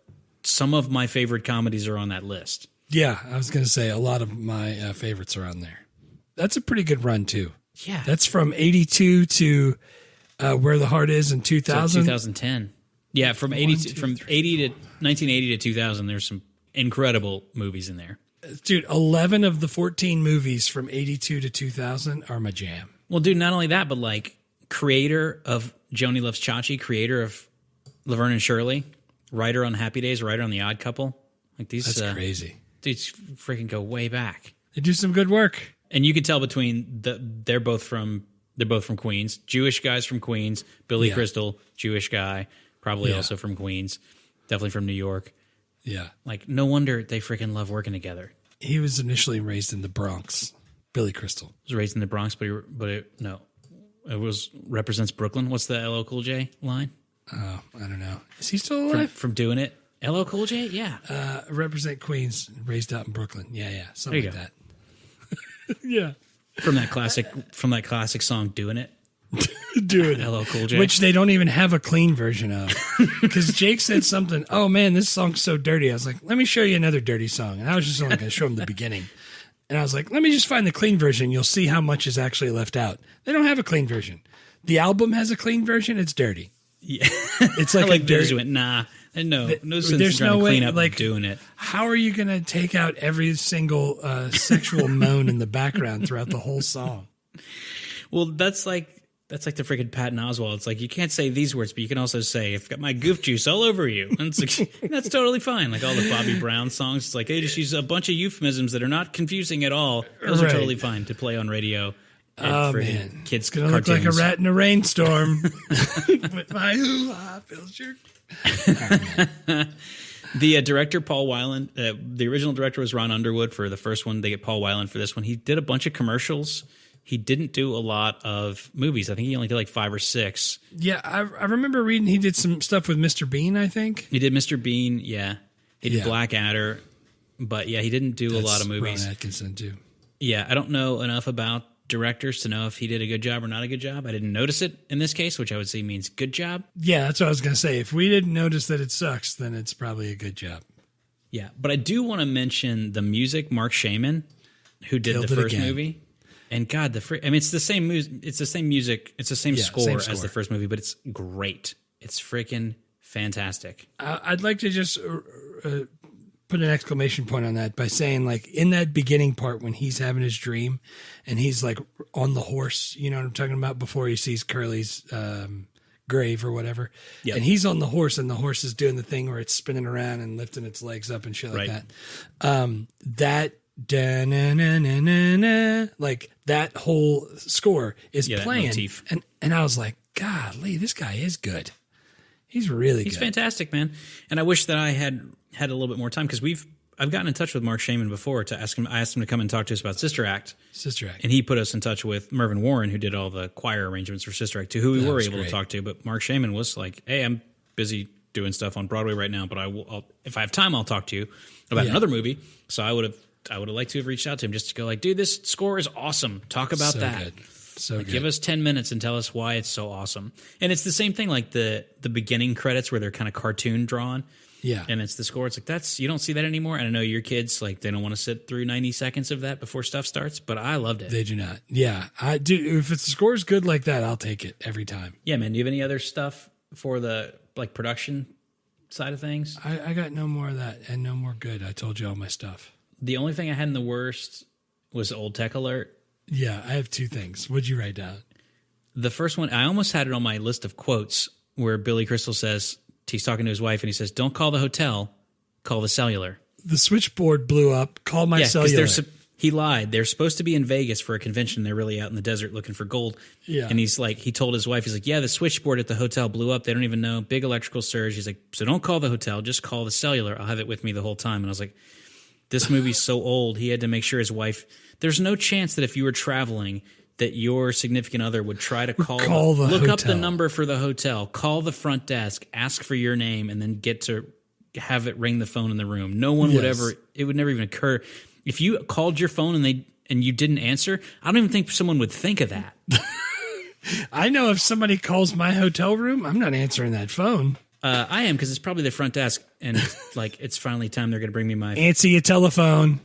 some of my favorite comedies are on that list. Yeah, I was going to say a lot of my favorites are on there. That's a pretty good run too. Yeah. That's from 82 to Where the Heart Is in 2000. 2010. Yeah, from 80 to 1980 to 2000, there's some incredible movies in there. Dude, 11 of the 14 movies from 82 to 2000 are my jam. Well, dude, not only that, but like creator of Joni Loves Chachi, creator of Laverne and Shirley, writer on Happy Days, writer on The Odd Couple. Like these That's crazy. Dudes freaking go way back. They do some good work. And you can tell between they're both from Queens. Jewish guys from Queens. Billy Crystal, Jewish guy, probably also from Queens. Definitely from New York. Yeah. Like no wonder they freaking love working together. He was initially raised in the Bronx. Billy Crystal. Was raised in the Bronx, but represents Brooklyn. What's the LL Cool J line? Oh, I don't know. Is he still alive? From Doing It? LL Cool J? Yeah. Represent Queens, raised out in Brooklyn. Yeah. Something like that. Yeah. From that classic song, Doing It. Dude, LL Cool J. Which they don't even have a clean version of. Because Jake said something, oh man, this song's so dirty. I was like, let me show you another dirty song. And I was just only going to show him the beginning. And I was like, let me just find the clean version. You'll see how much is actually left out. They don't have a clean version. The album has a clean version. It's dirty. Yeah. It's like, like dirty. Went, nah. No sense there's in trying no to way, clean up like, Doing It. How are you going to take out every single sexual moan in the background throughout the whole song? Well, that's like the freaking Patton Oswalt. It's like, you can't say these words, but you can also say, I've got my goof juice all over you. And it's like, that's totally fine. Like all the Bobby Brown songs, it's like, they just use a bunch of euphemisms that are not confusing at all. Those are totally fine to play on radio. Oh, man. Kids' It's going to look like a rat in a rainstorm. With my hoo-ha fills your... The director, Paul Weiland, the original director was Ron Underwood for the first one. They get Paul Weiland for this one. He did a bunch of commercials. He didn't do a lot of movies. I think he only did like 5 or 6. Yeah, I remember reading he did some stuff with Mr. Bean, I think. He did Mr. Bean, yeah. He did Blackadder. But yeah, he didn't do a lot of movies. Ron Atkinson, too. Yeah, I don't know enough about directors to know if he did a good job or not a good job. I didn't notice it in this case, which I would say means good job. Yeah, that's what I was going to say. If we didn't notice that it sucks, then it's probably a good job. Yeah, but I do want to mention the music, Mark Shaman, who did the first movie. And God, it's the same music. It's the same music. It's the same score as the first movie, but it's great. It's freaking fantastic. I'd like to just put an exclamation point on that by saying, like, in that beginning part when he's having his dream and he's like on the horse, you know what I'm talking about, before he sees Curly's grave or whatever. Yep. And he's on the horse and the horse is doing the thing where it's spinning around and lifting its legs up and shit like that. That da-na-na-na-na-na, like that whole score is playing. And I was like, golly, this guy is good. He's really good. He's fantastic, man. And I wish that I had a little bit more time, because I've gotten in touch with Mark Shaman before to ask him. I asked him to come and talk to us about Sister Act. And he put us in touch with Mervyn Warren, who did all the choir arrangements for Sister Act 2, who we were able to talk to. But Mark Shaman was like, hey, I'm busy doing stuff on Broadway right now, but if I have time, I'll talk to you about another movie. So I would have liked to have reached out to him just to go like, dude, this score is awesome. Talk about that. Good. So good. Give us 10 minutes and tell us why it's so awesome. And it's the same thing like the beginning credits where they're kind of cartoon drawn. Yeah. And it's the score. It's like, you don't see that anymore. And I know your kids, like, they don't want to sit through 90 seconds of that before stuff starts, but I loved it. They do not. Yeah. I do. If the score is good like that, I'll take it every time. Yeah, man. Do you have any other stuff for the like production side of things? I got no more of that and no more good. I told you all my stuff. The only thing I had in the worst was Old Tech Alert. Yeah, I have 2 things. What'd you write down? The first one, I almost had it on my list of quotes where Billy Crystal says, he's talking to his wife and he says, don't call the hotel, call the cellular. The switchboard blew up. Call my cellular. He lied. They're supposed to be in Vegas for a convention. They're really out in the desert looking for gold. Yeah. And he's like, he told his wife, he's like, yeah, the switchboard at the hotel blew up. They don't even know. Big electrical surge. He's like, so don't call the hotel. Just call the cellular. I'll have it with me the whole time. And I was like, this movie's so old. He had to make sure his wife, there's no chance that if you were traveling that your significant other would try to look up the number for the hotel, call the front desk, ask for your name, and then get to have it ring the phone in the room. No one would ever, it would never even occur. If you called your phone and you didn't answer, I don't even think someone would think of that. I know if somebody calls my hotel room, I'm not answering that phone. I am, because it's probably the front desk, and like it's finally time they're going to bring me my answer your telephone.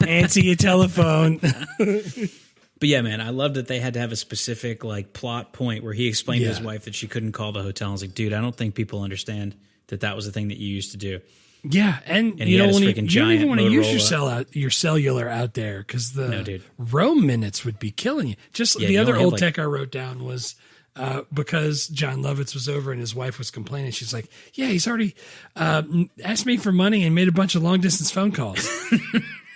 Answer your telephone. But yeah, man, I love that they had to have a specific like plot point where he explained to his wife that she couldn't call the hotel. I was like, dude, I don't think people understand that was the thing that you used to do. Yeah, and you don't even want to use your cellular out there, because the roam minutes would be killing you. Just the other old tech I wrote down was because Jon Lovitz was over and his wife was complaining. She's like, yeah, he's already asked me for money and made a bunch of long distance phone calls.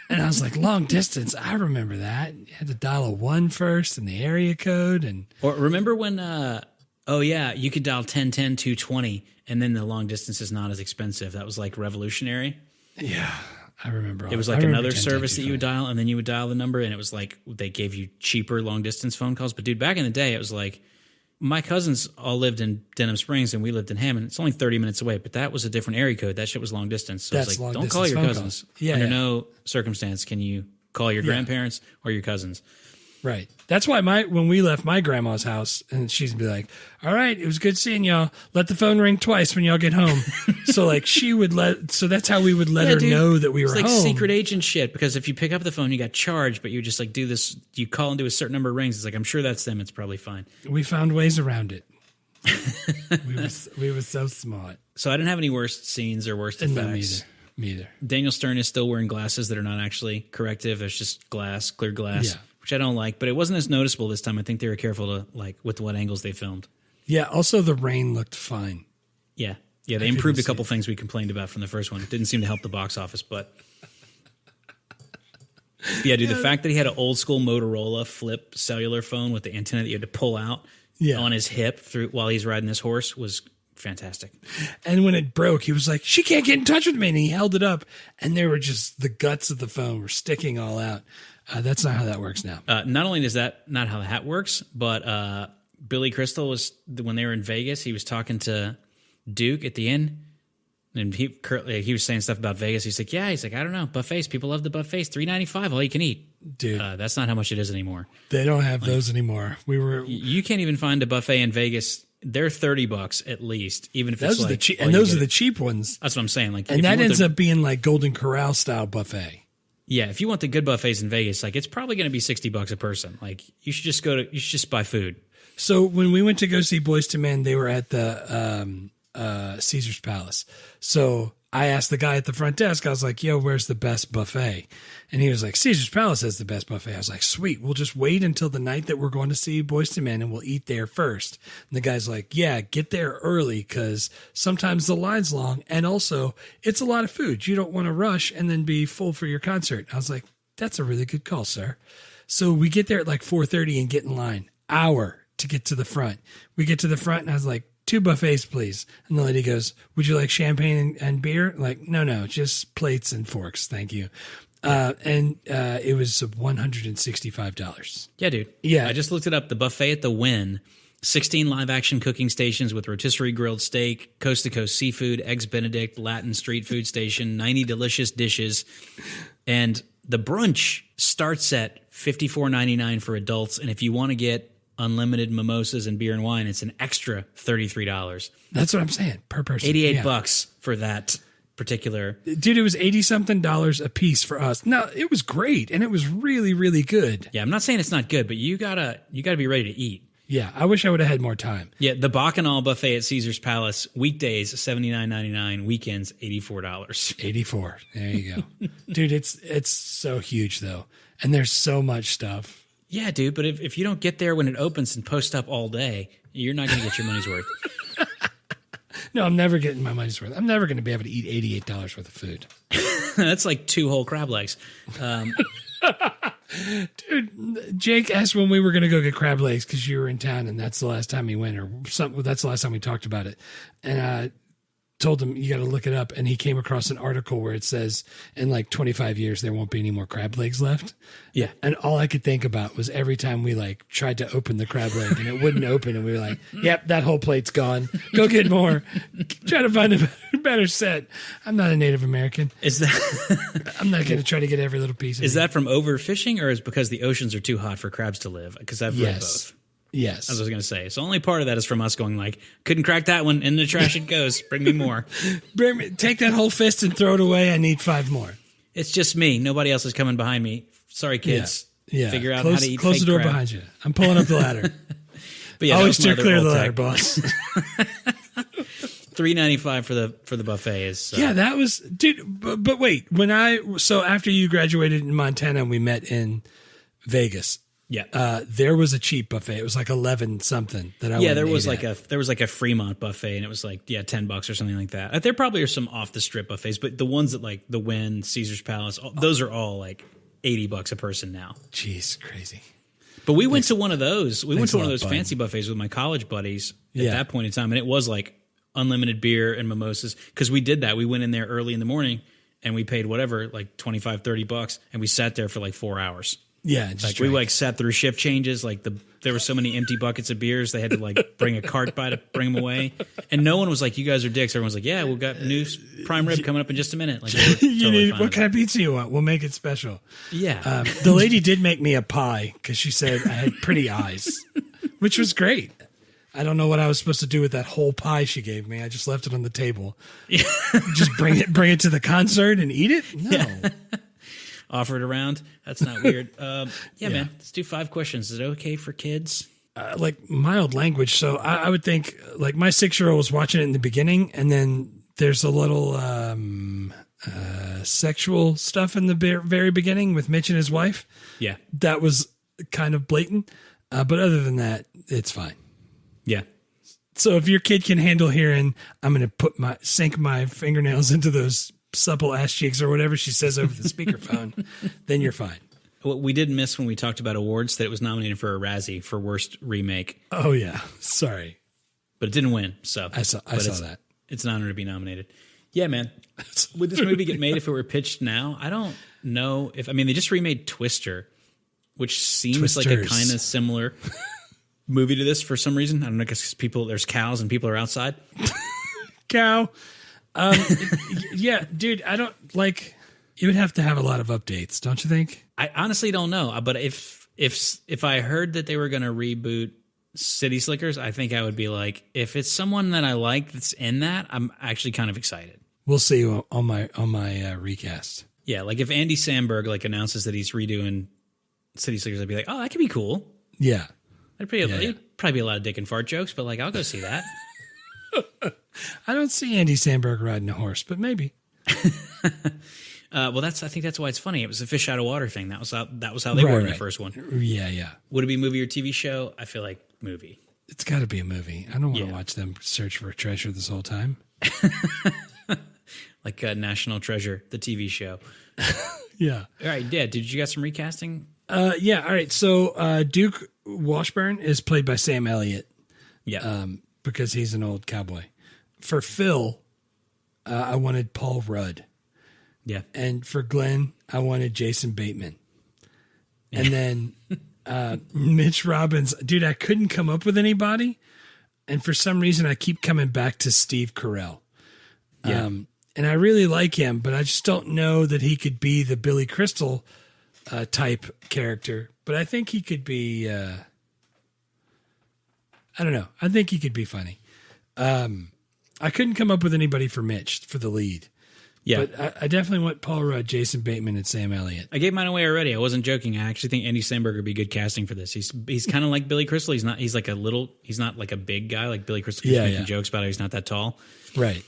And I was like, long distance? I remember that. You had to dial a 1 first and the area code. Or remember when, you could dial 1010 220 and then the long distance is not as expensive. That was like revolutionary. Yeah. I remember. It was like another service that you would dial, and then you would dial the number, and it was like they gave you cheaper long distance phone calls. But dude, back in the day, it was like my cousins all lived in Denham Springs, and we lived in Hammond. It's only 30 minutes away, but that was a different area code. That shit was long distance. So That's it's like, long don't call your distance cousins. Yeah, Under no circumstance can you call your grandparents or your cousins. Right. That's why when we left my grandma's house, and she'd be like, "All right, it was good seeing y'all. Let the phone ring twice when y'all get home." So like so that's how we would let her know that we were home. It's like secret agent shit, because if you pick up the phone, you got charged, but you just like do this, you call and do a certain number of rings. It's like, I'm sure that's them. It's probably fine. We found ways around it. we were so smart. So I didn't have any worst scenes or worst effects. Me either. Daniel Stern is still wearing glasses that are not actually corrective. It's just glass, clear glass, which I don't like. But it wasn't as noticeable this time. I think they were careful to like with what angles they filmed. Yeah. Also, the rain looked fine. Yeah. They improved a couple things we complained about from the first one. It didn't seem to help the box office, but yeah, dude. The fact that he had an old school Motorola flip cellular phone with the antenna that you had to pull out on his hip while he's riding this horse was fantastic. And when it broke, he was like, "She can't get in touch with me," and he held it up, and there were just the guts of the phone were sticking all out. That's not how that works now. Not only is that not how that works, but Billy Crystal was, when they were in Vegas, he was talking to Duke at the end, and he was saying stuff about Vegas. He's like, I don't know, buffets. People love the buffets. $3.95 all you can eat. Dude, that's not how much it is anymore. They don't have those anymore. You can't even find a buffet in Vegas. They're $30 at least, even if those it's like, those are the cheap ones. That's what I'm saying. Like, and that ends up being like Golden Corral style buffet. Yeah, if you want the good buffets in Vegas, like it's probably going to be $60 a person. Like you should just buy food. So when we went to go see Boyz II Men, they were at the Caesar's Palace. So I asked the guy at the front desk, I was like, "Yo, where's the best buffet?" And he was like, "Caesar's Palace has the best buffet." I was like, "Sweet, we'll just wait until the night that we're going to see Boyz II Men and we'll eat there first." And the guy's like, "Yeah, get there early because sometimes the line's long and also it's a lot of food. You don't want to rush and then be full for your concert." I was like, "That's a really good call, sir." So we get there at like 4:30 and get in line. Hour to get to the front. We get to the front and I was like, "2 buffets, please." And the lady goes, "Would you like champagne and beer?" Like, no, just plates and forks. Thank you. It was $165. Yeah, dude. Yeah. I just looked it up. The buffet at the Wynn, 16 live action cooking stations with rotisserie grilled steak, coast to coast seafood, eggs Benedict, Latin street food station, 90 delicious dishes. And the brunch starts at $54.99 for adults. And if you want to get unlimited mimosas and beer and wine, it's an extra $33. That's what I'm saying, per person. $88 for that particular. Dude, it was $80-something a piece for us. No, it was great, and it was really, really good. Yeah, I'm not saying it's not good, but you gotta be ready to eat. Yeah, I wish I would have had more time. Yeah, the Bacchanal buffet at Caesar's Palace, weekdays $79.99, weekends $84. $84. There you go. Dude, it's so huge though, and there's so much stuff. Yeah, dude, but if you don't get there when it opens and post up all day, you're not going to get your money's worth. No, I'm never getting my money's worth. I'm never going to be able to eat $88 worth of food. That's like 2 whole crab legs. Dude, Jake asked when we were going to go get crab legs because you were in town and that's the last time he went, or something. That's the last time we talked about it. And I told him, you got to look it up. And he came across an article where it says in like 25 years, there won't be any more crab legs left. Yeah. And all I could think about was every time we like tried to open the crab leg and it wouldn't open. And we were like, "Yep, that whole plate's gone. Go get more." Try to find a better set. I'm not a Native American. Is that? I'm not going to try to get every little piece of it. Is that from overfishing or is it because the oceans are too hot for crabs to live? Because I've read both. Yes. As I was going to say. So only part of that is from us going like, "Couldn't crack that one. In the trash it goes. Bring me more." Take that whole fist and throw it away. I need 5 more. It's just me. Nobody else is coming behind me. Sorry, kids. Yeah. Figure out how to eat Close the door crab behind you. I'm pulling up the ladder. But yeah, always steer clear of the ladder, boss. $3.95 for the buffet is. Yeah, that was, dude. But wait, so after you graduated in Montana and we met in Vegas. Yeah, there was a cheap buffet. It was like 11 something that I there was like a Fremont buffet and it was like $10 or something like that. There probably are some off the strip buffets, but the ones that like the Wynn, Caesar's Palace, those are all like $80 a person now. Jeez, crazy. But we went to one of those. We went to one of those fancy buffets with my college buddies at that point in time, and it was like unlimited beer and mimosas because we did that. We went in there early in the morning and we paid whatever, like $25-$30, and we sat there for like 4 hours. Yeah, like we like sat through shift changes. Like there were so many empty buckets of beers, they had to like bring a cart by to bring them away. And no one was like, "You guys are dicks." Everyone was like, "Yeah, we've got new prime rib coming up in just a minute." Like, what kind of pizza you want? We'll make it special. Yeah. The lady did make me a pie because she said I had pretty eyes, which was great. I don't know what I was supposed to do with that whole pie she gave me. I just left it on the table. Just bring it to the concert and eat it? No. Yeah. Offer it around. That's not weird. Yeah, man. Let's do 5 questions. Is it okay for kids? Like mild language. So I would think like my 6-year-old was watching it in the beginning, and then there's a little sexual stuff in the very beginning with Mitch and his wife. Yeah. That was kind of blatant. But other than that, it's fine. Yeah. So if your kid can handle hearing, I'm going to sink my fingernails into those supple ass cheeks or whatever she says over the speakerphone, then you're fine. What we did miss when we talked about awards, that it was nominated for a Razzie for worst remake. Oh yeah, sorry, but it didn't win. So I saw that. It's an honor to be nominated. Yeah, man. Would this movie get made if it were pitched now? I don't know if. I mean, they just remade Twister, which seems like a kind of similar movie to this for some reason. I don't know, because there's cows and people are outside. Cow. Yeah, dude, I don't like. You would have to have a lot of updates, don't you think? I honestly don't know, but if I heard that they were going to reboot City Slickers, I think I would be like, if it's someone that I like that's in that, I'm actually kind of excited. We'll see on my recast. Yeah, like if Andy Samberg like announces that he's redoing City Slickers, I'd be like, oh, that could be cool. Yeah, there'd probably be a lot of dick and fart jokes, but like I'll go see that. I don't see Andy Samberg riding a horse, but maybe. Well, I think that's why it's funny. It was a fish out of water thing. That was how they were in the first one. Yeah. Would it be movie or TV show? I feel like movie. It's got to be a movie. I don't want to watch them search for a treasure this whole time. Like National Treasure, the TV show. Yeah. All right, Dad. Did you got some recasting? Yeah. All right. So Duke Washburn is played by Sam Elliott. Yeah. Because he's an old cowboy. For Phil, I wanted Paul Rudd. Yeah. And for Glenn, I wanted Jason Bateman. And then Mitch Robbins. Dude, I couldn't come up with anybody. And for some reason, I keep coming back to Steve Carell. Yeah. And I really like him, but I just don't know that he could be the Billy Crystal type character. But I think he could be... I don't know. I think he could be funny. I couldn't come up with anybody for Mitch, for the lead. Yeah. But I definitely want Paul Rudd, Jason Bateman, and Sam Elliott. I gave mine away already. I wasn't joking. I actually think Andy Samberg would be good casting for this. He's kind of like Billy Crystal. He's not like a big guy like Billy Crystal. He's making jokes about how he's not that tall. Right.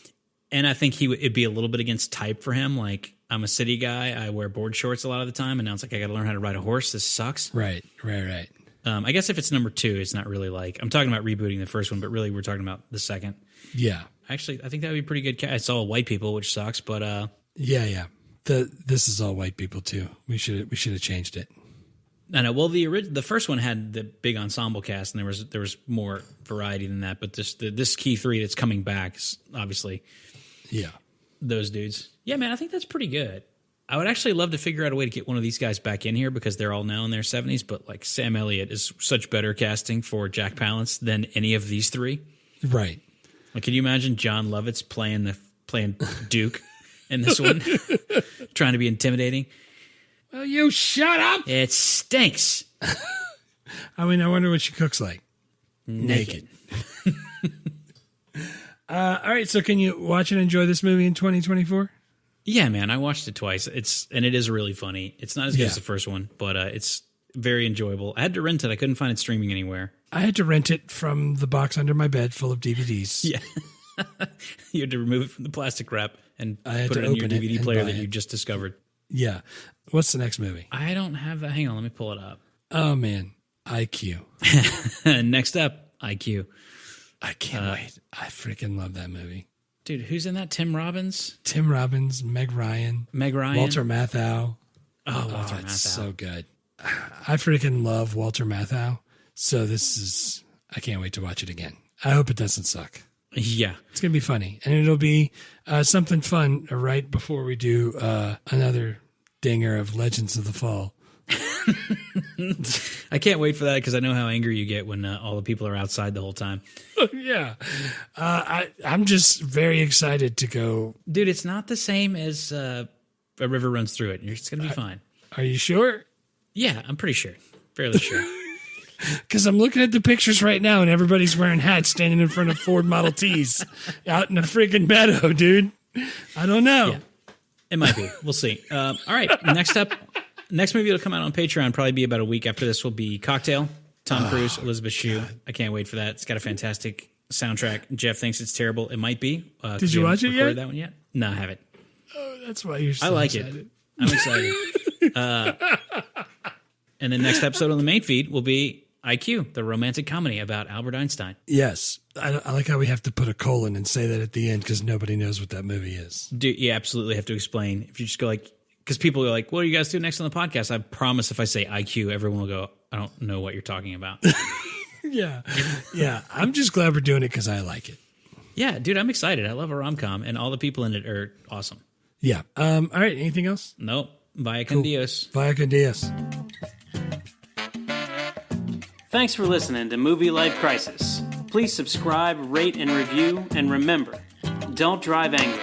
And I think it'd be a little bit against type for him. Like, I'm a city guy. I wear board shorts a lot of the time. And now it's like, I got to learn how to ride a horse. This sucks. Right. I guess if it's number 2, it's not really like, I'm talking about rebooting the first one, but really we're talking about the second. Yeah. Actually, I think that would be pretty good. It's all white people, which sucks, but yeah. This is all white people too. We should have changed it. I know. Well, the first one had the big ensemble cast, and there was more variety than that. But this key 3 that's coming back is obviously, those dudes. Yeah, man, I think that's pretty good. I would actually love to figure out a way to get one of these guys back in here because they're all now in their 70s. But like Sam Elliott is such better casting for Jack Palance than any of these 3. Right. Like, can you imagine Jon Lovitz playing Duke in this one, trying to be intimidating? Well, you shut up. It stinks. I mean, I wonder what she cooks like. Naked. All right. So, can you watch and enjoy this movie in 2024? Yeah, man. I watched it twice. And it is really funny. It's not as good as the first one, but it's very enjoyable. I had to rent it. I couldn't find it streaming anywhere. I had to rent it from the box under my bed full of DVDs. Yeah. You had to remove it from the plastic wrap and put it in your open DVD player that you just discovered. Yeah. What's the next movie? I don't have that. Hang on. Let me pull it up. Oh, man. IQ. Next up, IQ. I can't wait. I freaking love that movie. Dude, who's in that? Tim Robbins? Tim Robbins, Meg Ryan. Walter Matthau. Oh, Walter Matthau. It's so good. I freaking love Walter Matthau. So I can't wait to watch it again. I hope it doesn't suck. Yeah. It's going to be funny. And it'll be something fun right before we do another dinger of Legends of the Fall. I can't wait for that because I know how angry you get when all the people are outside the whole time. Yeah. I'm just very excited to go. Dude, it's not the same as A River Runs Through It. It's going to be fine. Are you sure? Yeah, I'm pretty sure. Fairly sure. Because I'm looking at the pictures right now and everybody's wearing hats standing in front of Ford Model Ts out in a freaking meadow, dude. I don't know. Yeah, it might be. We'll see. All right. Next up, next movie that'll come out on Patreon probably be about a week after this will be Cocktail. Tom Cruise, Elizabeth Shue. I can't wait for that. It's got a fantastic soundtrack. Jeff thinks it's terrible. It might be. Did you watch it yet? That one yet? No, I haven't. Oh, that's why you're so I like excited. it. I'm excited. And the next episode on the main feed will be IQ, the romantic comedy about Albert Einstein. Yes. I like how we have to put a colon and say that at the end because nobody knows what that movie is. You absolutely have to explain. If you just go like, because people are like, what do you guys do next on the podcast? I promise if I say IQ, everyone will go, I don't know what you're talking about. Yeah. Yeah. I'm just glad we're doing it because I like it. Yeah, dude, I'm excited. I love a rom-com, and all the people in it are awesome. Yeah. All right. Anything else? Nope. Vaya con Dios. Vaya con Dios. Thanks for listening to Movie Life Crisis. Please subscribe, rate, and review, and remember, don't drive angry.